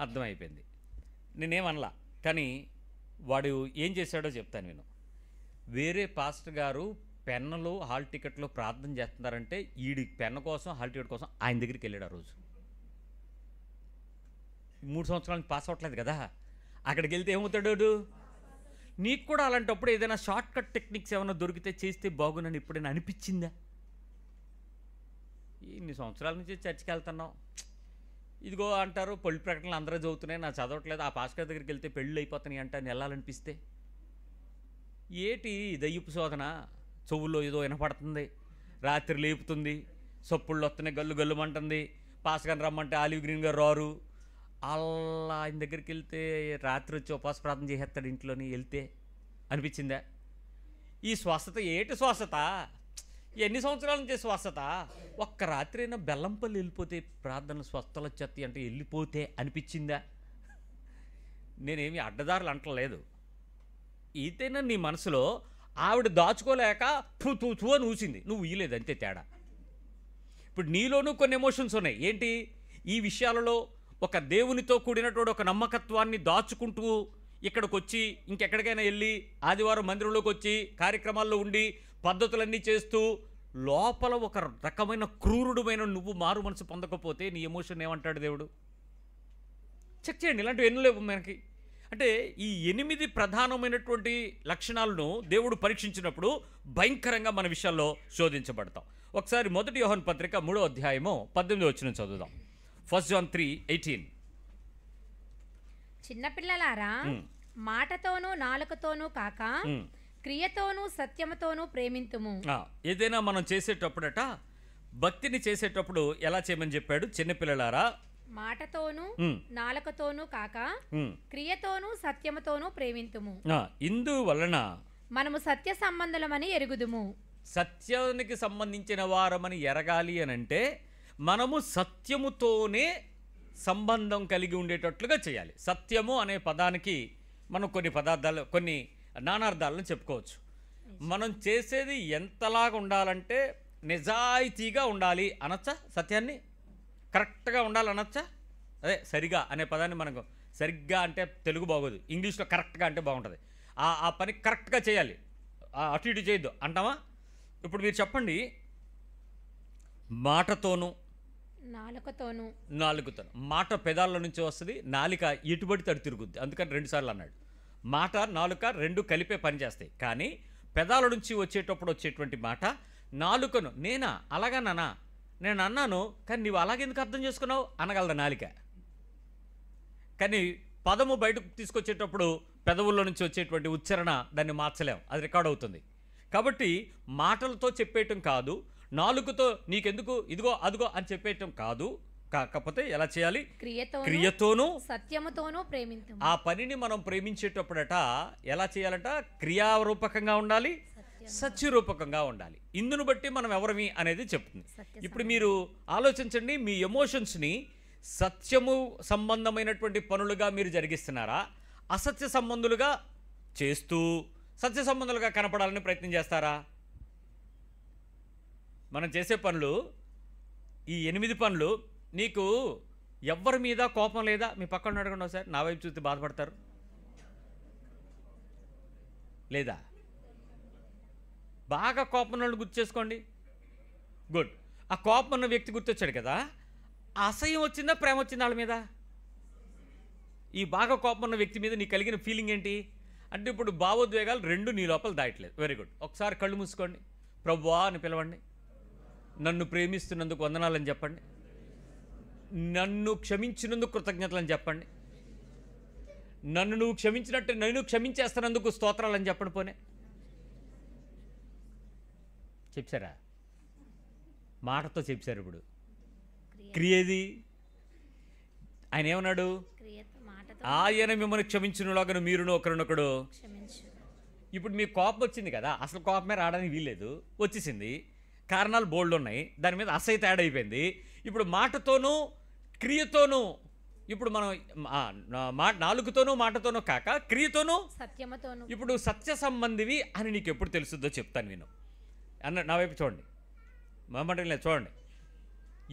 అర్థమైపోయింది. నేనేమనలా, కానీ వాడు ఏం చేశాడో చెప్తాను నేను. వేరే పాస్టర్ గారు పెన్నులు హాల్ టికెట్లో ప్రార్థన చేస్తున్నారంటే ఈడి పెన్ను కోసం హాల్ టికెట్ కోసం ఆయన దగ్గరికి వెళ్ళాడు ఆ రోజు. 3 సంవత్సరాలకు పాస్ అవ్వట్లేదు కదా, అక్కడికి వెళ్తే ఏమవుతాడు? నీకు కూడా అలాంటప్పుడు ఏదైనా షార్ట్ కట్ టెక్నిక్స్ ఏమైనా దొరికితే చేస్తే బాగునని ఎప్పుడైనా అనిపించిందా? ఇన్ని సంవత్సరాల నుంచి చర్చికి వెళ్తున్నావు, ఇదిగో అంటారు పెళ్లి ప్రకటనలు అందరూ చదువుతున్నాయి, నా చదవట్లేదు, ఆ పాస్టర్ దగ్గరికి వెళ్తే పెళ్ళి అయిపోతున్నాయి అంటే అని వెళ్ళాలనిపిస్తే ఏటి దయ్యపు శోధన, చెవుల్లో ఏదో వినపడుతుంది, రాత్రి లేపుతుంది, సొప్పుళ్ళు వస్తున్నాయి, గల్లు గల్లుమంటుంది, పాస్గాని రమ్మంటే ఆలివ్ గ్రీన్ గారు రారు. అలా ఆయన దగ్గరికి వెళ్తే రాత్రి వచ్చి ఉపవాస ప్రార్థన చేసేస్తాడు ఇంట్లోని వెళ్తే అనిపించిందా? ఈ స్వస్థత ఏటి స్వస్థత? ఎన్ని సంవత్సరాల నుంచి స్వస్థత? ఒక్క రాత్రి అయినా బెల్లంపల్లి వెళ్ళిపోతే ప్రార్థనలు స్వస్థలు వచ్చేస్తాయి అంటే వెళ్ళిపోతే అనిపించిందా? నేనేమి అడ్డదారులు అంటలేదు. ఈతేనా నీ మనసులో ఆవిడ దాచుకోలేక తూ అని ఊసింది, నువ్వు ఊయలేదు, అంతే తేడా. ఇప్పుడు నీలోనూ కొన్ని ఎమోషన్స్ ఉన్నాయి. ఏంటి? ఈ విషయాలలో ఒక దేవునితో కూడినటువంటి ఒక నమ్మకత్వాన్ని దాచుకుంటూ ఇక్కడికి వచ్చి ఇంకెక్కడికైనా వెళ్ళి ఆదివారం మందిరంలోకి వచ్చి కార్యక్రమాల్లో ఉండి పద్ధతులన్నీ చేస్తూ లోపల ఒక రకమైన క్రూరుడుమైన నువ్వు మారు మనసు పొందకపోతే నీ ఎమోషన్ ఏమంటాడు దేవుడు? చెక్ చేయండి. ఇలాంటివి ఎన్నో లేవు మనకి. అంటే ఈ 8 ప్రధానమైనటువంటి లక్షణాలను దేవుడు పరీక్షించినప్పుడు భయంకరంగా మన విషయాల్లో శోధించబడతాం. ఒకసారి 1 యోహాను పత్రిక 3వ అధ్యాయము 18వ వచనం చదువుదాం. 1 John 3:18. చిన్నపిల్లలారా, మాటతోనూ నాలుకతోనూ కాక క్రియతోనూ సత్యముతోనూ ప్రేమింతుము. ఏదైనా మనం చేసేటప్పుడట భక్తిని చేసేటప్పుడు ఎలా చేయమని చెప్పాడు? చిన్నపిల్లలారా, మాటతోనూ నాలుకతోనూ కాక క్రియతోనూ సత్యముతోనూ ప్రేమింతుము. ఇందువలన మనము సత్య సంబంధులమని ఎరుగుదుము. సత్యానికి సంబంధించిన వారమని ఎరగాలి అని అంటే మనము సత్యముతోనే సంబంధం కలిగి ఉండేటట్లుగా చేయాలి. సత్యము అనే పదానికి మనం కొన్ని నానార్థాలను చెప్పుకోవచ్చు. మనం చేసేది ఎంతలాగా ఉండాలంటే నిజాయితీగా ఉండాలి అనొచ్చా? సత్యాన్ని కరెక్ట్గా ఉండాలి అనొచ్చా? అదే సరిగా అనే పదాన్ని మనకు సరిగ్గా అంటే తెలుగు బాగోదు, ఇంగ్లీష్లో కరెక్ట్గా అంటే బాగుంటుంది. ఆ పని కరెక్ట్గా చేయాలి, అటు ఇటు చేయొద్దు అంటామా? ఇప్పుడు మీరు చెప్పండి, మాటతోనూ నాలుకతోనూ. మాట పెదాల నుంచి వస్తుంది, నాలిక ఎటుబడి తడి తిరుగుద్ది, అందుకని 2 సార్లు అన్నాడు. మాట నాలుక 2 కలిపే పని చేస్తాయి. కానీ పెదాల నుంచి వచ్చేటువంటి మాట నాలుకను నేనా అలాగా నానా నేను అన్నాను కానీ నీవు అలాగెందుకు అర్థం చేసుకున్నావు అనగలదా నాలిక. కానీ పదము బయటకు తీసుకొచ్చేటప్పుడు పెదవుల్లో నుంచి వచ్చేటువంటి ఉచ్చారణ దాన్ని మార్చలేం, అది రికార్డ్ అవుతుంది. కాబట్టి మాటలతో చెప్పేయటం కాదు, నాలుకతో నీకెందుకు ఇదిగో అదిగో అని చెప్పేయటం కాదు. కాకపోతే ఎలా చేయాలి? క్రియతోనూ సత్యముతోనూ ప్రేమింతుము. ఆ పనిని మనం ప్రేమించేటప్పుడట ఎలా చేయాలట? క్రియారూపకంగా ఉండాలి, సత్యరూపకంగా ఉండాలి. ఇందును బట్టి మనం ఎవరమి అనేది చెప్తుంది. ఇప్పుడు మీరు ఆలోచించండి, మీ ఎమోషన్స్ని సత్యము సంబంధమైనటువంటి పనులుగా మీరు జరిగిస్తున్నారా, అసత్య సంబంధులుగా చేస్తూ సత్య సంబంధులుగా కనపడాలని ప్రయత్నం చేస్తారా? మనం చేసే పనులు, ఈ 8 పనులు, నీకు ఎవ్వరి మీద కోపం లేదా? మీ పక్కన అడగండి ఒకసారి, నా వైపు చూస్తే బాధపడతారు లేదా? బాగా కోపం వాళ్ళు గుర్తు చేసుకోండి. గుడ్. ఆ కోపం ఉన్న వ్యక్తి గుర్తొచ్చాడు కదా, అసహ్యం వచ్చిందా ప్రేమ వచ్చిందా వాళ్ళ మీద? ఈ బాగా కోపం ఉన్న వ్యక్తి మీద నీకు కలిగిన ఫీలింగ్ ఏంటి అంటే ఇప్పుడు భావోద్వేగాలు 2 నీ లోపల దాయట్లేదు. Very good. ఒకసారి కళ్ళు మూసుకోండి, ప్రభువా అని పిలవండి. నన్ను ప్రేమిస్తున్నందుకు వందనాలని చెప్పండి. నన్ను క్షమించినందుకు కృతజ్ఞతలని చెప్పండి. నన్ను నువ్వు క్షమించినట్టు నేను క్షమించేస్తున్నందుకు స్తోత్రాలని చెప్పండి. పోనే చెప్పారా? మాటతో చెప్పారు. ఇప్పుడు క్రియది ఆయన ఏమన్నాడు? ఆయన మిమ్మల్ని క్షమించునులాగా మీరును ఒకరినొకడు. ఇప్పుడు మీకు కోపం వచ్చింది కదా, అసలు కోపమే రావడానికి వీల్లేదు, వచ్చేసింది. కారణాలు బోల్డ్ ఉన్నాయి, దాని మీద అసహ్యత యాడ్ అయిపోయింది. ఇప్పుడు మాటతోనూ క్రియతోనూ, ఇప్పుడు మనం నాలుగుతోనూ మాటతోనూ కాక క్రియతోనూ సత్యముతోనూ. ఇప్పుడు సత్య సంబంధివి అని నీకు ఎప్పుడు తెలుస్తుందో చెప్తాను నేను. నా వైపు చూడండి, లేదు చూడండి.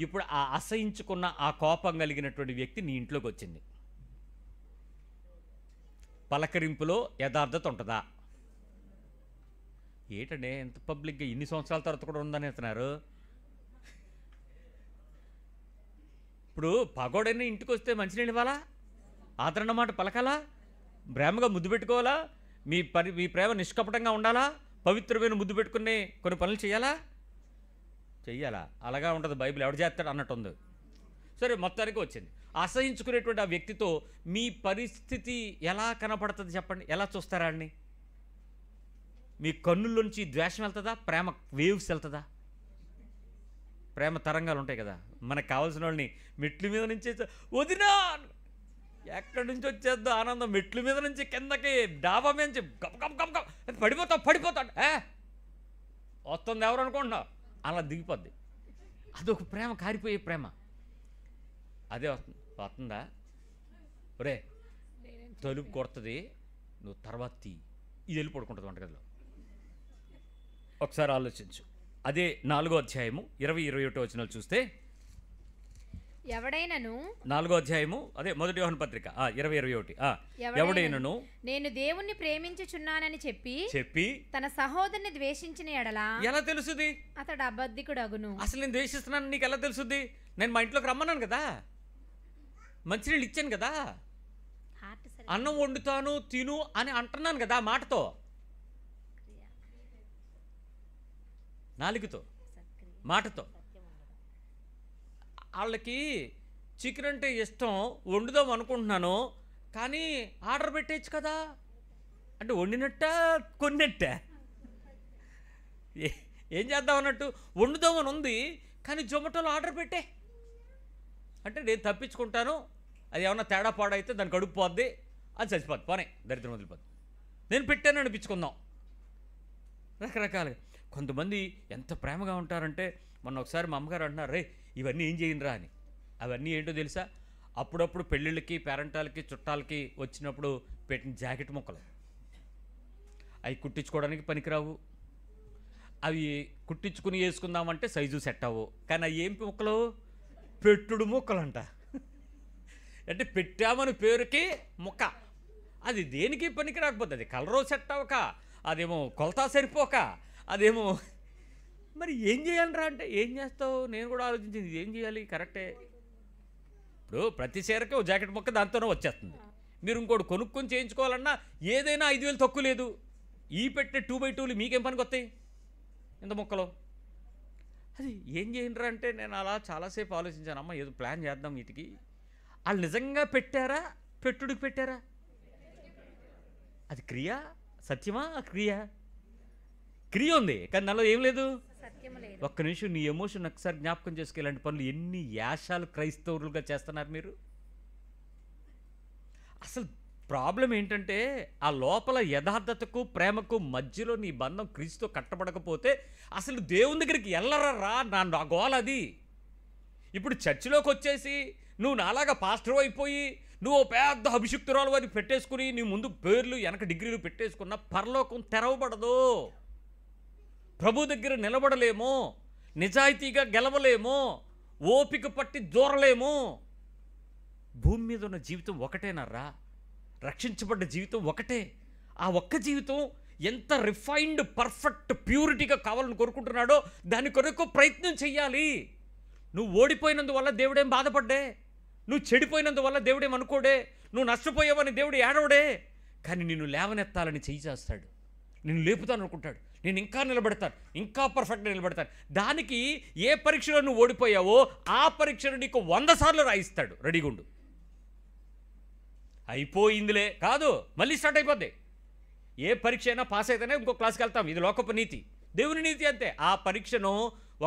ఇప్పుడు ఆ అసహించుకున్న ఆ కోపం కలిగినటువంటి వ్యక్తి నీ ఇంట్లోకి వచ్చింది. పలకరింపులో యథార్థత ఉంటుందా? ఏంటంటే ఎంత పబ్లిక్గా ఇన్ని సంవత్సరాల తర్వాత కూడా ఉందని అంటున్నారు. ఇప్పుడు పగోడైనా ఇంటికి వస్తే మంచినీళ్ళు ఇవ్వాలా, ఆదరణ మాట పలకాలా, ప్రేమగా ముద్దు పెట్టుకోవాలా, మీ ప్రేమ నిష్కపటంగా ఉండాలా, పవిత్రమైన ముద్దు పెట్టుకునే కొన్ని పనులు చేయాలా? అలాగా ఉంటుంది. బైబిల్ ఎవడు చేస్తాడు అన్నట్టు ఉంది. సరే, మొత్తానికి వచ్చింది. అసహించుకునేటువంటి ఆ వ్యక్తితో మీ పరిస్థితి ఎలా కనపడుతుంది చెప్పండి? ఎలా చూస్తారా అండి? మీ కన్నుల్లోంచి ద్వేషం వెళ్తుందా, ప్రేమ వేవ్స్ వెళ్తుందా? ప్రేమ తరంగాలు ఉంటాయి కదా, మనకు కావాల్సిన వాళ్ళని మెట్ల మీద నుంచి వదినా ఎక్కడి నుంచి వచ్చేద్దో ఆనందం, మెట్ల మీద నుంచి కిందకి డాబా మీద నుంచి గప్ గప్ గప్ గప్ పడిపోతాడు వస్తుంది ఎవరు అనుకుంటున్నావు, అలా దిగిపోద్ది. అదొక ప్రేమ, కారిపోయే ప్రేమ. అదే వస్తుందా, ఒరే తలుపు కొడుతుంది, నువ్వు తర్వాత ఇది వెళ్ళి పడుకుంటుంది వంటగదిలో. ఒకసారి ఆలోచించు. అదే 4వ అధ్యాయము 20-21 వచనాలు చూస్తే, ఎవడైనను 4వ అధ్యాయము అదే 1 యోహాను పత్రిక 20-21 ఎవడైనను నేను దేవుణ్ణి ప్రేమించుచున్నానని చెప్పి తన సహోదరుని ద్వేషించిన ఎడల ఎలా తెలుసుది అతడు అబద్ధికుడగును. అసలు నేను ద్వేషిస్తున్నాను నీకు ఎలా తెలుసుద్ది? నేను మా ఇంట్లోకి రమ్మన్నాను కదా, మంచినీళ్ళు ఇచ్చాను కదా, అన్నం వండుతాను తిను అని అంటున్నాను కదా మాటతో, నాలుగుతో, మాటతో. వాళ్ళకి చికెన్ అంటే ఇష్టం, వండుదాం అనుకుంటున్నాను, కానీ ఆర్డర్ పెట్టేయచ్చు కదా. అంటే వండినట్ట కొన్నట్ట ఏం చేద్దాం అన్నట్టు, వండుదామని ఉంది కానీ జొమాటోలో ఆర్డర్ పెట్టే అంటే నేను తప్పించుకుంటాను, అది ఏమన్నా తేడా పాడైతే దాన్ని కడుపు పోద్ది, అది చచ్చిపోద్ది, పోనీ దరిద్రం వదిలిపోద్ది, నేను పెట్టాను అనిపించుకుందాం. రకరకాలుగా కొంతమంది ఎంత ప్రేమగా ఉంటారంటే, మొన్న ఒకసారి మా అమ్మగారు అంటున్నారు, రే ఇవన్నీ ఏం చేయనురా అని. అవన్నీ ఏంటో తెలుసా, అప్పుడప్పుడు పెళ్ళిళ్ళకి పేరెంటాలకి చుట్టాలకి వచ్చినప్పుడు పెట్టిన జాకెట్ ముక్కలు, అవి కుట్టించుకోవడానికి పనికిరావు, అవి కుట్టించుకుని వేసుకుందామంటే సైజు సెట్ అవ్వు, కానీ అవి ఏం ముక్కలు, పెట్టుడు ముక్కలంట. అంటే పెట్టామని పేరుకి ముక్క, అది దేనికి పనికి రాకపోతే, అది కలరు సెట్ అవ్వక, అదేమో కొలతా సరిపోక, అదేమో మరి ఏం చేయాలరా అంటే ఏం చేస్తావు? నేను కూడా ఆలోచించింది, ఏం చేయాలి, కరెక్టే. ఇప్పుడు ప్రతి చీరకే ఓ జాకెట్ ముక్క దాంతోనే వచ్చేస్తుంది. మీరు ఇంకోటి కొనుక్కొని చేయించుకోవాలన్నా ఏదైనా 5,000 తక్కువ లేదు. ఈ పెట్టే 2x2లు మీకేం పనికి వస్తాయి ఇంత ముక్కలు? అది ఏం చేయండిరా అంటే నేను అలా చాలాసేపు ఆలోచించాను. అమ్మ ఏదో ప్లాన్ చేద్దాం వీటికి. వాళ్ళు నిజంగా పెట్టారా, పెట్టుడికి పెట్టారా? అది క్రియ, సత్యమా క్రియ ఉంది కానీ దానిలో ఏం లేదు. ఒక్క నిమిషం నీ ఎమోషన్ ఒకసారి జ్ఞాపకం చేసుకు. ఇలాంటి పనులు ఎన్ని యాశాలు క్రైస్తవులుగా చేస్తున్నారు మీరు. అసలు ప్రాబ్లం ఏంటంటే ఆ లోపల యథార్థతకు ప్రేమకు మధ్యలో నీ బంధం క్రీస్తుతో కట్టబడకపోతే అసలు దేవుని దగ్గరికి వెళ్ళరా నా గోల అది. ఇప్పుడు చర్చిలోకి వచ్చేసి నువ్వు నాలాగా పాస్టర్ అయిపోయి నువ్వు పెద్ద అభిషిక్తురాలు అని పెట్టేసుకుని నీ ముందు పేర్లు వెనక డిగ్రీలు పెట్టేసుకున్న పరలోకం తెరవబడదు. ప్రభు దగ్గర నిలబడలేమో, నిజాయితీగా గెలవలేమో, ఓపిక పట్టి దూరలేమో. భూమి మీద ఉన్న జీవితం ఒకటేనరా, రక్షించబడ్డ జీవితం ఒకటే. ఆ ఒక్క జీవితం ఎంత రిఫైన్డ్ పర్ఫెక్ట్ ప్యూరిటీగా కావాలని కోరుకుంటున్నాడో దాని కొరకు ప్రయత్నం చెయ్యాలి. నువ్వు ఓడిపోయినందువల్ల దేవుడేం బాధపడ్డే, నువ్వు చెడిపోయినందువల్ల దేవుడేం అనుకోడే, నువ్వు నష్టపోయావని దేవుడు ఏడవడే. కానీ నిన్ను లేవనెత్తాలని చెయ్యి చేస్తాడు, నిన్ను లేపుతాను అనుకుంటాడు. నేను ఇంకా నిలబెడతాను, ఇంకా పర్ఫెక్ట్గా నిలబెడతాను. దానికి ఏ పరీక్షలో నువ్వు ఓడిపోయావో ఆ పరీక్షను నీకు 100 సార్లు రాయిస్తాడు. రెడీగా ఉండు. అయిపోయిందిలే కాదు, మళ్ళీ స్టార్ట్ అయిపోద్ది. ఏ పరీక్ష అయినా పాస్ అయితేనే ఇంకో క్లాస్కి వెళ్తాం. ఇది లోకపు నీతి, దేవుని నీతి అంతే. ఆ పరీక్షను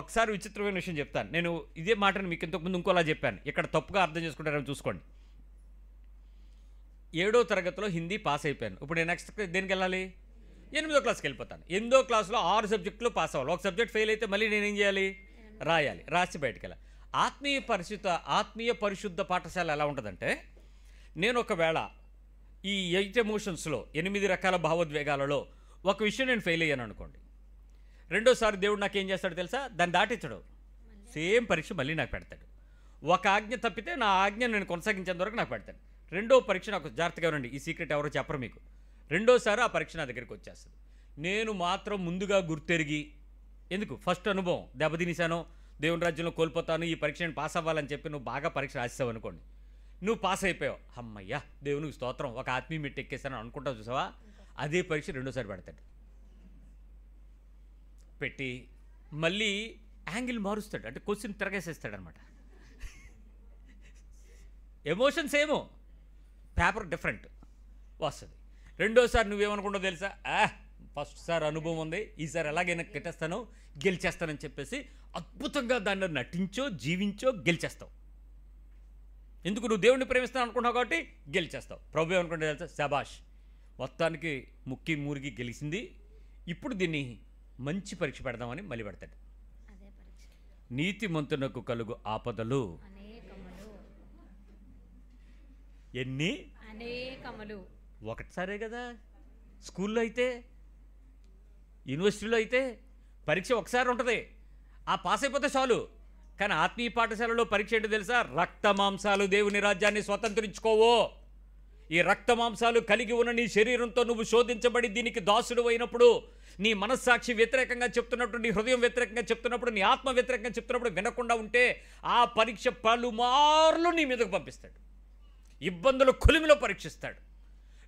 ఒకసారి విచిత్రమైన విషయం చెప్తాను. నేను ఇదే మాటను మీకు ఇంతకుముందు ఇంకోలా చెప్పాను, ఇక్కడ తప్పుగా అర్థం చేసుకుంటారని చూసుకోండి. 7వ తరగతిలో హిందీ పాస్ అయిపోయాను. ఇప్పుడు నేను నెక్స్ట్ దేనికి వెళ్ళాలి? 8వ క్లాస్కి వెళ్ళిపోతాను. 8వ క్లాస్లో 6 సబ్జెక్టులు పాస్ అవ్వాలి. ఒక సబ్జెక్ట్ ఫెయిల్ అయితే మళ్ళీ నేనేం చేయాలి? రాయాలి. రాసి బయటకు వెళ్ళాలి. ఆత్మీయ పరిశుద్ధ పాఠశాల ఎలా ఉంటుందంటే, నేను ఒకవేళ ఈ 8 ఎమోషన్స్లో 8 రకాల భావోద్వేగాలలో ఒక విషయం నేను ఫెయిల్ అయ్యాను అనుకోండి, రెండోసారి దేవుడు నాకు ఏం చేస్తాడు తెలుసా? దాన్ని దాటించడు, సేమ్ పరీక్ష మళ్ళీ నాకు పెడతాడు. ఒక ఆజ్ఞ తప్పితే నా ఆజ్ఞ నేను కొనసాగించేంత వరకు నాకు పెడతాడు. రెండో పరీక్ష నాకు జాగ్రత్తగా ఉండండి, ఈ సీక్రెట్ ఎవరో చెప్పరు మీకు. రెండోసారి ఆ పరీక్ష నా దగ్గరికి వచ్చేస్తుంది. నేను మాత్రం ముందుగా గుర్తెరిగి, ఎందుకు ఫస్ట్ అనుభవం దెబ్బతినేశాను, దేవుని రాజ్యంలో కోల్పోతాను, ఈ పరీక్ష నేను పాస్ అవ్వాలని చెప్పి నువ్వు బాగా పరీక్ష రాసావు అనుకోండి, నువ్వు పాస్ అయిపోయావు, అమ్మయ్యా దేవునికి స్తోత్రం, ఒక ఆత్మీయ మెట్టు ఎక్కేసాను అనుకుంటావు చూసావా? అదే పరీక్ష రెండోసారి పెడతాడు. పెట్టి మళ్ళీ యాంగిల్ మారుస్తాడు, అంటే క్వశ్చన్ తిరగేసేస్తాడు అనమాట. ఎమోషన్స్ ఏమో, పేపర్ డిఫరెంట్ వస్తుంది. రెండోసారి నువ్వేమనుకుంటావు తెలుసా? ఫస్ట్ సారి అనుభవం ఉంది, ఈసారి ఎలాగైనా కెట్టేస్తాను, గెలిచేస్తానని చెప్పేసి అద్భుతంగా దాన్ని నటించో జీవించో గెలిచేస్తావు. ఎందుకు? నువ్వు దేవుడిని ప్రేమిస్తాను అనుకుంటావు కాబట్టి గెలిచేస్తావు. ప్రభు ఏమనుకుంటే తెలుసా, శబాష్, మొత్తానికి ముక్కి మూరికి గెలిచింది, ఇప్పుడు దీన్ని మంచి పరీక్ష పెడదామని మళ్ళీ పెడతాడు. అదే పరీక్ష. నీతిమంతునకు కలుగు ఆపదలు అనేకములు. ఎన్ని? అనేకములు. ఒకటిసారే కదా. స్కూల్లో అయితే, యూనివర్సిటీలో అయితే పరీక్ష ఒకసారి ఉంటుంది, ఆ పాస్ అయిపోతే చాలు. కానీ ఆత్మీయ పాఠశాలలో పరీక్ష ఏంటో తెలుసా? రక్త మాంసాలు దేవుని రాజ్యాన్ని స్వతంత్రించుకోవో. ఈ రక్త మాంసాలు కలిగి ఉన్న నీ శరీరంతో నువ్వు శోధించబడి దీనికి దాసుడు అయినప్పుడు, నీ మనస్సాక్షి వ్యతిరేకంగా చెప్తున్నప్పుడు, నీ హృదయం వ్యతిరేకంగా చెప్తున్నప్పుడు, నీ ఆత్మ వ్యతిరేకంగా చెప్తున్నప్పుడు వినకుండా ఉంటే ఆ పరీక్ష పలుమార్లు నీ మీదకు పంపిస్తాడు. ఇబ్బందులు కొలిమిలో పరీక్షిస్తాడు.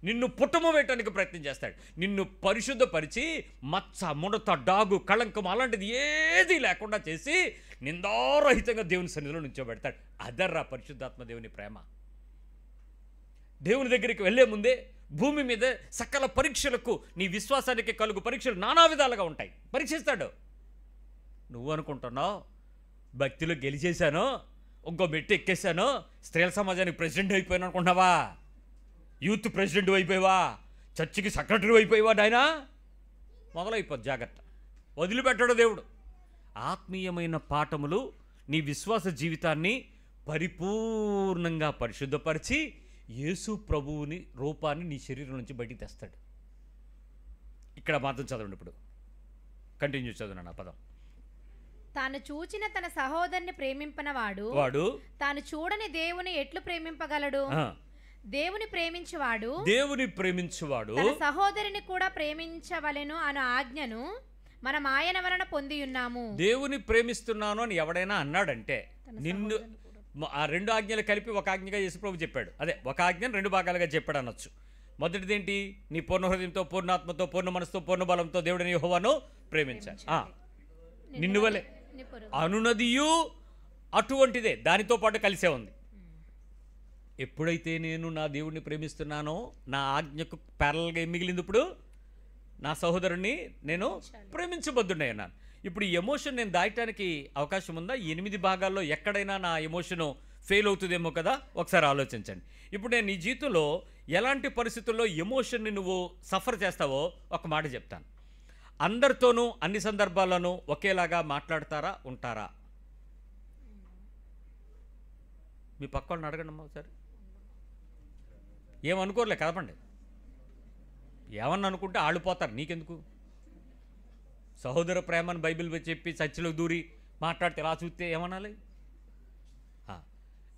నిన్ను పుట్టము వేయటానికి ప్రయత్నం చేస్తాడు. నిన్ను పరిశుద్ధపరిచి మచ్చ, ముడత, డాగు, కళంకం అలాంటిది ఏది లేకుండా చేసి నిందారహితంగా దేవుని సన్నిధిలో నుంచోబెడతాడు. అదర్రా పరిశుద్ధాత్మ దేవుని ప్రేమ. దేవుని దగ్గరికి వెళ్ళే ముందే భూమి మీద సకల పరీక్షలకు, నీ విశ్వాసానికి కలుగు పరీక్షలు నానా విధాలుగా ఉంటాయి, పరీక్షిస్తాడు. నువ్వు అనుకుంటున్నావు భక్తిలో గెలిచేశాను, ఇంకో మెట్టు ఎక్కేశాను, స్త్రీల సమాజానికి ప్రెసిడెంట్ అయిపోయాను అనుకుంటున్నావా? యూత్ ప్రెసిడెంట్ అయిపోయావా? చర్చికి సెక్రటరీ అయిపోయావా? నాయనా మొదలైపోద్ది. జాగ్రత్త, వదిలిపెట్టాడు దేవుడు. ఆత్మీయమైన పాఠములు నీ విశ్వాస జీవితాన్ని పరిపూర్ణంగా పరిశుద్ధపరిచి యేసు ప్రభువుని రూపాన్ని నీ శరీరం నుంచి బయటికి తెస్తాడు. ఇక్కడ మాత్రం చదవండి, ఇప్పుడు కంటిన్యూ చదవను. ఆ పదం, తాను చూచిన తన సహోదరుని ప్రేమింపనవాడు వాడు తాను చూడని దేవుని ఎట్లు ప్రేమింపగలడు? దేవుని ప్రేమించువాడు తన సహోదరుని కూడా ప్రేమించవలెను అను ఆజ్ఞను మనం ఆయన వలన పొంది ఉన్నాము. దేవుని ప్రేమిస్తున్నాను అని ఎవడైనా అన్నాడంటే నిన్ను ఆ రెండు ఆజ్ఞలు కలిపి ఒక ఆజ్ఞగా యేసుప్రభు చెప్పాడు. అదే ఒక ఆజ్ఞను రెండు భాగాలుగా చెప్పాడు అనొచ్చు. మొదటిదేంటి? నీ పూర్ణ హృదయంతో, పూర్ణాత్మతో, పూర్ణ మనసుతో, పూర్ణ బలంతో దేవుడిని యెహోవాను ప్రేమించాలి. నిన్ను వలె అనునదియు అటువంటిదే, దానితో పాటు కలిసే ఉంది. ఎప్పుడైతే నేను నా దేవుడిని ప్రేమిస్తున్నానో నా ఆజ్ఞకు ప్యారల్గా మిగిలింది. ఇప్పుడు నా సహోదరుణ్ణి నేను ప్రేమించబద్దున్నాయి అన్నాను. ఇప్పుడు ఈ ఎమోషన్ నేను దాయటానికి అవకాశం ఉందా? 8 భాగాల్లో ఎక్కడైనా నా ఎమోషను ఫెయిల్ అవుతుందేమో కదా. ఒకసారి ఆలోచించండి. ఇప్పుడు నేను నీ జీవితంలో ఎలాంటి పరిస్థితుల్లో ఎమోషన్ని నువ్వు సఫర్ చేస్తావో ఒక మాట చెప్తాను. అందరితోనూ అన్ని సందర్భాల్లోనూ ఒకేలాగా మాట్లాడతారా, ఉంటారా? మీ పక్క వాళ్ళని అడగండి అమ్మా ఒకసారి. ఏమనుకోర్లే కదపండి. ఏమన్నా అనుకుంటే ఆడిపోతారు, నీకెందుకు? సహోదర ప్రేమను బైబిల్ చెప్పి చర్చిలో దూరి మాట్లాడితే ఎలా చూస్తే ఏమనాలి?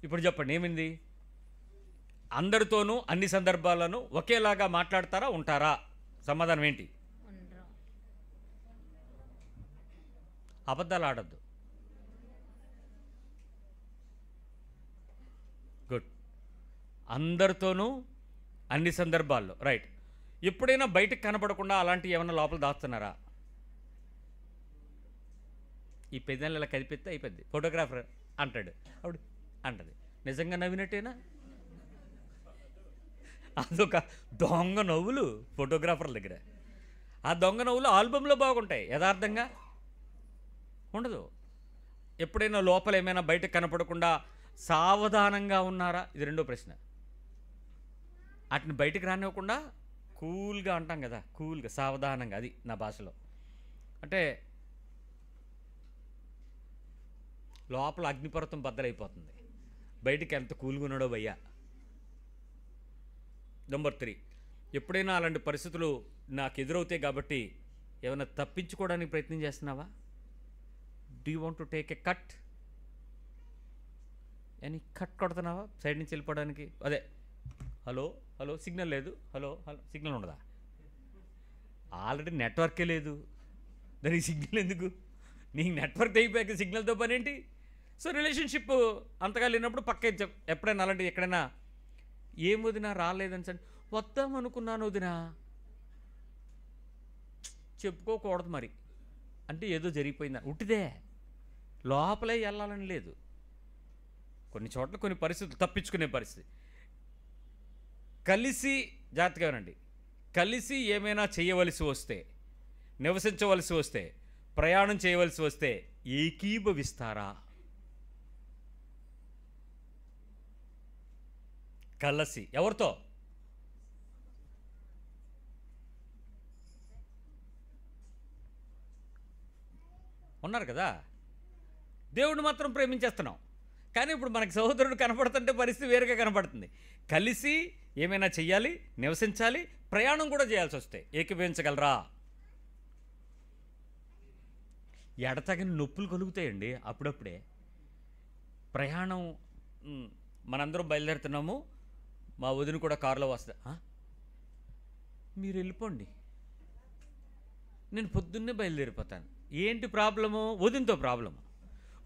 ఇప్పుడు చెప్పండి, ఏమైంది? అందరితోనూ అన్ని సందర్భాలను ఒకేలాగా మాట్లాడతారా, ఉంటారా? సమాధానం ఏంటి? అబద్ధాలు ఆడద్దు. గుడ్. అందరితోనూ అన్ని సందర్భాల్లో, రైట్. ఎప్పుడైనా బయటకు కనపడకుండా అలాంటివి ఏమైనా లోపల దాస్తున్నారా? ఈ పెద్దలు ఇలా కదిపిస్తే అయిపోద్ది, ఫోటోగ్రాఫర్ అంటాడు, అప్పుడు అంటది. నిజంగా నవ్వినట్టేనా? అదొక దొంగ నవ్వులు ఫోటోగ్రాఫర్ల దగ్గర. ఆ దొంగ నవ్వులు ఆల్బంలో బాగుంటాయి, యథార్థంగా ఉండదు. ఎప్పుడైనా లోపల ఏమైనా బయటకు కనపడకుండా సావధానంగా ఉన్నారా? ఇది రెండో ప్రశ్న. వాటిని బయటకు రానివ్వకుండా కూల్గా అంటాం కదా, కూల్గా సావధానంగా, అది నా భాషలో. అంటే లోపల అగ్నిపర్వతం బద్దలైపోతుంది, బయటికి ఎంత కూల్గా ఉన్నాడో భయ్యా. నెంబర్ 3, ఎప్పుడైనా అలాంటి పరిస్థితులు నాకు ఎదురవుతాయి కాబట్టి ఏమైనా తప్పించుకోవడానికి ప్రయత్నం చేస్తున్నావా? Do you want to take a cut? అని కట్ కొడుతున్నావా సైడ్ నుంచి వెళ్ళిపోవడానికి? అదే హలో హలో సిగ్నల్ లేదు, హలో హలో సిగ్నల్ ఉండదా? ఆల్రెడీ నెట్వర్కే లేదు, దానికి సిగ్నల్ ఎందుకు? నీకు నెట్వర్క్ అయిపోయాక సిగ్నల్తో పని ఏంటి? సో రిలేషన్షిప్ అంతగా లేనప్పుడు పక్క ఎప్పుడైనా అలాంటి ఎక్కడైనా ఏం వదినా రాలేదని సరే వద్దాం అనుకున్నాను వదినా, చెప్పుకోకూడదు మరి, అంటే ఏదో జరిగిపోయిందా? ఉట్టిదే, లోపలే వెళ్ళాలని లేదు. కొన్ని చోట్ల కొన్ని పరిస్థితులు తప్పించుకునే పరిస్థితి. కలిసి జాగ్రత్తగా వినండి, కలిసి ఏమైనా చేయవలసి వస్తే నివసించవలసి వస్తే, ప్రయాణం చేయవలసి వస్తే ఏకీభవిస్తారా? కలిసి ఎవరితో? ఉన్నారు కదా. దేవుడిని మాత్రం ప్రేమించేస్తున్నాం, కానీ ఇప్పుడు మనకి సహోదరుడు కనపడుతుంటే పరిస్థితి వేరుగా కనపడుతుంది. కలిసి ఏమైనా చెయ్యాలి, నివసించాలి, ప్రయాణం కూడా చేయాల్సి వస్తే ఏకీభవించగలరా? ఎడతగిన నొప్పులు కలుగుతాయండి అప్పుడప్పుడే. ప్రయాణం మనందరం బయలుదేరుతున్నాము, మా వదిన కూడా కారులో వస్తా, మీరు వెళ్ళిపోండి, నేను పొద్దున్నే బయలుదేరిపోతాను. ఏంటి ప్రాబ్లము? వదినతో ప్రాబ్లము.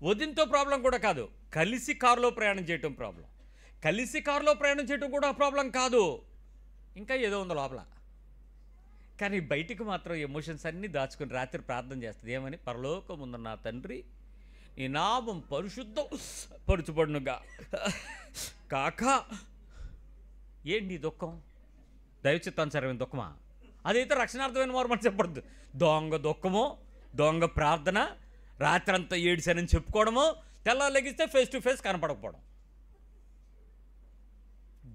వదినతో ప్రాబ్లం కూడా కాదు, కలిసి కారులో ప్రయాణం చేయటం ప్రాబ్లం. కలిసి కారులో ప్రయాణం చేయటం కూడా ప్రాబ్లం కాదు, ఇంకా ఏదో ఉంది లోపల. కానీ బయటికి మాత్రం ఎమోషన్స్ అన్నీ దాచుకుని రాత్రి ప్రార్థన చేస్తుంది. ఏమని? పరలోకమున్న నా తండ్రి, నీ నామం పరిశుద్ధం పరుచుబడునుగా కాక. ఏంటి నీ దుఃఖం? దైవచిత్తానుసారమైన దుఃఖమా? అదైతే రక్షణార్థమైన మార్మని చెప్పడద్దు. దొంగ దుఃఖమో, దొంగ ప్రార్థన, రాత్రంతా ఏడిసానని చెప్పుకోవడమో, తెల్లారు లెగిస్తే ఫేస్ టు ఫేస్ కనపడకపోవడం.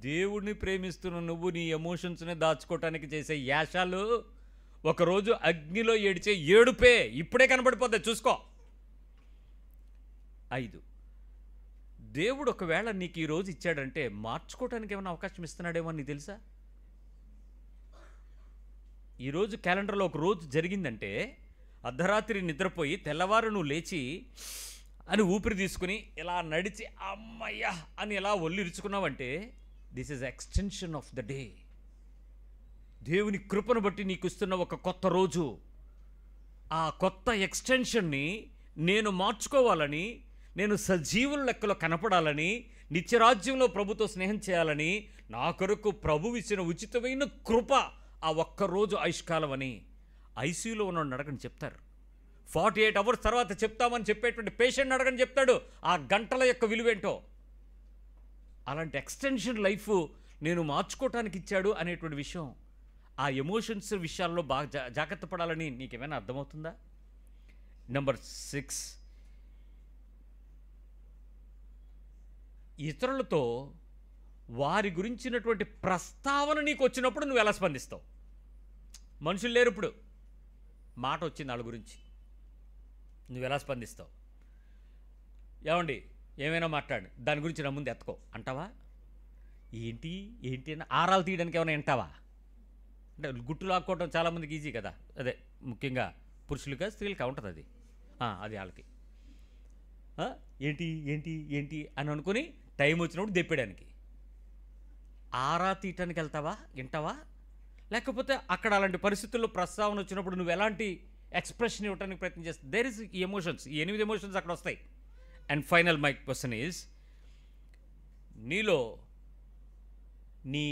దేవుడిని ప్రేమిస్తున్న నువ్వు నీ ఎమోషన్స్ని దాచుకోవటానికి చేసే యాశాలు ఒకరోజు అగ్నిలో ఏడిచే ఏడుపే ఇప్పుడే కనపడిపోతాయి, చూసుకో. 5, దేవుడు ఒకవేళ నీకు ఈరోజు ఇచ్చాడంటే మార్చుకోవటానికి ఏమైనా అవకాశం ఇస్తున్నాడేమో నీకు తెలుసా? ఈరోజు క్యాలెండర్లో ఒక రోజు జరిగిందంటే అర్ధరాత్రి నిద్రపోయి తెల్లవారు నువ్వు లేచి అని ఊపిరి తీసుకుని ఇలా నడిచి అమ్మయ్యా అని ఇలా ఒళ్ళిరుచుకున్నావంటే this is extension of the day. దేవుని కృపను బట్టి నీకు ఇస్తున్న ఒక కొత్త రోజు. ఆ కొత్త ఎక్స్టెన్షన్ని నేను మార్చుకోవాలని, నేను సజీవుల లెక్కలో కనపడాలని, నిత్యరాజ్యంలో ప్రభుతో స్నేహం చేయాలని నా కొరకు ప్రభు ఇచ్చిన ఉచితమైన కృప ఆ ఒక్కరోజు ఆయుష్కాలం అని ఐసీయూలో ఉన్న అడగని చెప్తారు. 48 అవర్స్ తర్వాత చెప్తామని చెప్పేటువంటి పేషెంట్ అడగని చెప్తాడు ఆ గంటల యొక్క విలువేంటో. అలాంటి ఎక్స్టెన్షన్ లైఫ్ నేను మార్చుకోవటానికి ఇచ్చాడు అనేటువంటి విషయం, ఆ ఎమోషన్స్ విషయాల్లో బాగా జాగ్రత్త పడాలని నీకేమైనా అర్థమవుతుందా? నెంబర్ 6, ఇతరులతో వారి గురించినటువంటి ప్రస్తావన నీకు వచ్చినప్పుడు నువ్వు ఎలా స్పందిస్తావు? మనుషులు లేరు, ఇప్పుడు మాట వచ్చింది వాళ్ళ గురించి, నువ్వు ఎలా స్పందిస్తావు? ఏమండి ఏమైనా మాట్లాడు, దాని గురించి నా ముందు ఎత్తుకో అంటావా? ఏంటి ఏంటి అని ఆరాలు తీయడానికి ఏమైనా వింటావా? అంటే గుట్టు లాక్కోవడం చాలామందికి ఈజీ కదా, అదే ముఖ్యంగా పురుషులుగా స్త్రీలుగా ఉంటుంది అది. అది వాళ్ళకి ఏంటి ఏంటి ఏంటి అని అనుకుని టైం వచ్చినప్పుడు దెప్పడానికి. ఆరా తీయటానికి వెళ్తావా, వింటావా? లేకపోతే అక్కడ అలాంటి పరిస్థితుల్లో ప్రస్తావన వచ్చినప్పుడు నువ్వు ఎలాంటి ఎక్స్ప్రెషన్ ఇవ్వడానికి ప్రయత్నం చేస్తావు? దేర్ ఇస్ ఎమోషన్స్, ఈ 8 ఎమోషన్స్ అక్కడ వస్తాయి. And final my question is, నీలో నీ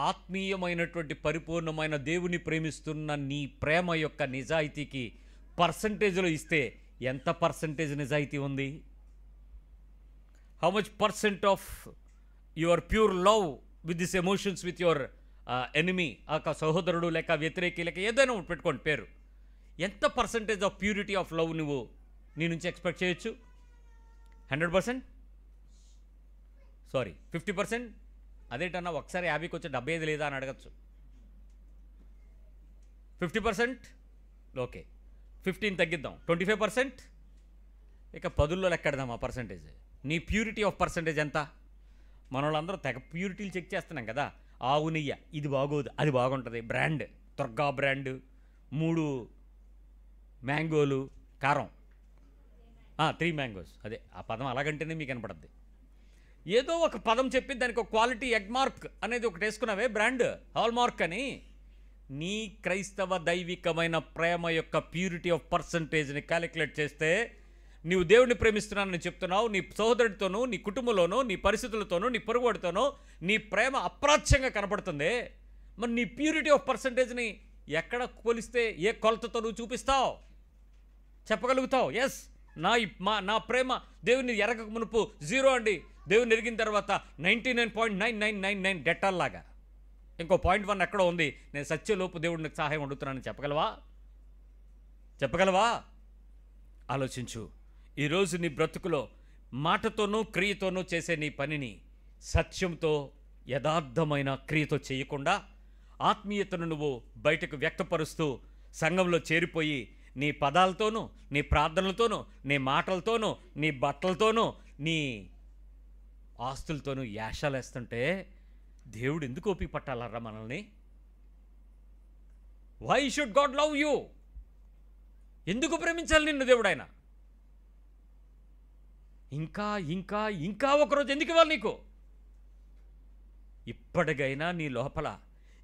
ఆత్మీయమైనటువంటి పరిపూర్ణమైన దేవుని ప్రేమిస్తున్న నీ ప్రేమ యొక్క నిజాయితీకి పర్సంటేజ్లో ఇస్తే ఎంత పర్సంటేజ్ నిజాయితీ ఉంది? How much percent of your pure love with this emotions with your enemy, ఆ సహోదరుడు లేక వ్యతిరేకి లేక ఏదైనా పెట్టుకోండి పేరు, ఎంత percentage of purity of love నువ్వు నీ నుంచి ఎక్స్పెక్ట్ చేయొచ్చు? 100%? సారీ 50%? అదేంటన్నా ఒకసారి 50కి వచ్చి 75 లేదా అని అడగచ్చు. 50%? ఓకే, 15 తగ్గిద్దాం, 25%. ఇక 10లో లెక్కెడదాం ఆ పర్సంటేజ్. నీ ప్యూరిటీ ఆఫ్ పర్సంటేజ్ ఎంత? మన వాళ్ళందరూ తెగ ప్యూరిటీలు చెక్ చేస్తున్నాం కదా. ఆవు నెయ్యి, ఇది బాగోదు అది బాగుంటుంది, బ్రాండ్ దుర్గా బ్రాండ్, 3 మ్యాంగోలు కారం, 3 మ్యాంగోస్, అదే ఆ పదం అలాగంటేనే మీకు కనపడుద్ది. ఏదో ఒక పదం చెప్పి దానికి ఒక క్వాలిటీ ఎగ్ మార్క్ అనేది ఒకటి వేసుకున్నావే, బ్రాండ్ హాల్ మార్క్ అని. నీ క్రైస్తవ దైవికమైన ప్రేమ యొక్క ప్యూరిటీ ఆఫ్ పర్సంటేజ్ని క్యాలిక్యులేట్ చేస్తే నీవు దేవుడిని ప్రేమిస్తున్నానని చెప్తున్నావు, నీ సహోదరుడితోనూ, నీ కుటుంబంలోనూ, నీ పరిస్థితులతోనూ, నీ పొరుగువాడితోనూ నీ ప్రేమ అప్రాచ్యంగా కనపడుతుంది. మరి నీ ప్యూరిటీ ఆఫ్ పర్సంటేజ్ని ఎక్కడ కొలిస్తే, ఏ కొలతతో నువ్వు చూపిస్తావు, చెప్పగలుగుతావు? ఎస్, నా ప్రేమ దేవుని ఎరగక మునుపు 0 అండి, దేవుని ఎరిగిన తర్వాత 99.9999 డెటాల్ లాగా. ఇంకో 0.1 ఎక్కడో ఉంది, నేను సత్యలోపు దేవుడికి సహాయం అడుగుతున్నానని చెప్పగలవా? చెప్పగలవా? ఆలోచించు. ఈరోజు నీ బ్రతుకులో మాటతోనూ క్రియతోనూ చేసే నీ పనిని సత్యంతో, యథార్థమైన క్రియతో చేయకుండా ఆత్మీయతను నువ్వు బయటకు వ్యక్తపరుస్తూ సంఘంలో చేరిపోయి నీ పదాలతోనూ, నీ ప్రార్థనలతోనూ, నీ మాటలతోనూ, నీ బట్టలతోనూ, నీ ఆస్తులతోనూ యాషాలేస్తుంటే దేవుడు ఎందుకు ఓపిక పట్టాలరా మనల్ని? Why should God love you? ఎందుకు ప్రేమించాలి నిన్ను దేవుడైనా? ఇంకా ఇంకా ఇంకా ఒకరోజు ఎందుకు ఇవ్వాలి నీకు? ఇప్పటికైనా నీ లోపల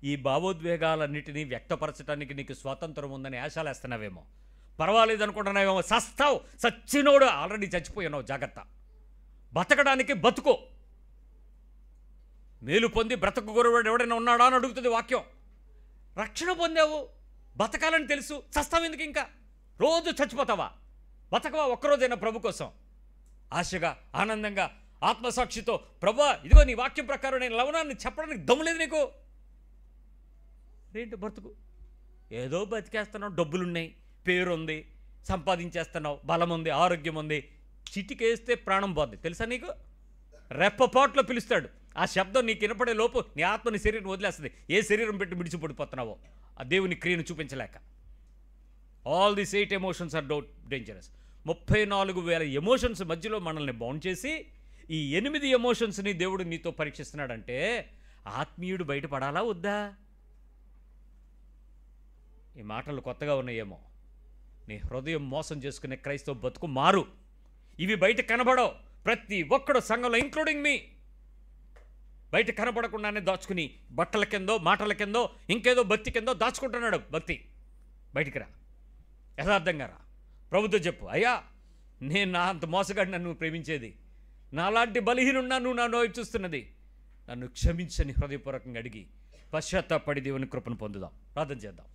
ఈ భావోద్వేగాలన్నిటినీ వ్యక్తపరచడానికి నీకు స్వాతంత్రం ఉందని ఆశలేస్తున్నావేమో. పర్వాలేదు అనుకుంటున్నావేమో. సస్తావు, సచ్చినోడు ఆల్రెడీ చచ్చిపోయావు. జాగ్రత్త. బతకడానికి బతుకో. మేలు పొంది బ్రతకు గురువాడు ఎవడైనా ఉన్నాడా అని అడుగుతుంది వాక్యం. రక్షణ పొందావు, బతకాలని తెలుసు, చస్తావు ఎందుకు? ఇంకా రోజు చచ్చిపోతావా? బతకవా ఒక్కరోజైనా ప్రభు కోసం? ఆశగా, ఆనందంగా, ఆత్మసాక్షితో, ప్రభా ఇదిగో నీ వాక్యం ప్రకారం నేను లవణాన్ని చెప్పడానికి దమ్ములేదు నీకు. ఏంటి బ్రతుకు? ఏదో బతికేస్తున్నావు, డబ్బులున్నాయి, పేరుంది, సంపాదించేస్తున్నావు, బలం ఉంది, ఆరోగ్యం ఉంది. చిటికేస్తే ప్రాణం పోద్ది తెలుసా నీకు? రెప్పపాట్లో పిలుస్తాడు. ఆ శబ్దం నీకు వినపడే లోపు నీ ఆత్మ నీ శరీరం వదిలేస్తుంది. ఏ శరీరం పెట్టి విడిచిపడిపోతున్నావో ఆ దేవుని క్రియను చూపించలేక. All these 8 emotions are dangerous. 34,000 emotions మధ్యలో మనల్ని బౌండ్ చేసి ఈ 8 ఎమోషన్స్ని దేవుడు నీతో పరీక్షిస్తున్నాడంటే ఆత్మీయుడు బయటపడాలా వద్దా? ఈ మాటలు కొత్తగా ఉన్నాయేమో. నీ హృదయం మోసం చేసుకునే క్రైస్తవ బతుకు మారు. ఇవి బయట కనబడవు. ప్రతి ఒక్కడు సంఘంలో, ఇంక్లూడింగ్ మీ, బయట కనబడకుండానే దాచుకుని బట్టల కిందో, మాటల కిందో, ఇంకేదో భక్తి కిందో దాచుకుంటున్నాడు. భక్తి బయటికి రా, యథార్థంగా రా. ప్రభుతో చెప్పు, అయ్యా నేను నా అంత మోసగాడిని నన్ను ప్రేమించేది, నాలాంటి బలహీనున్నా నువ్వు నా వైపు చూస్తున్నది, నన్ను క్షమించని హృదయపూర్వకంగా అడిగి పశ్చాత్తాపడి దేవుని కృపను పొందుదాం. ప్రార్థన చేద్దాం.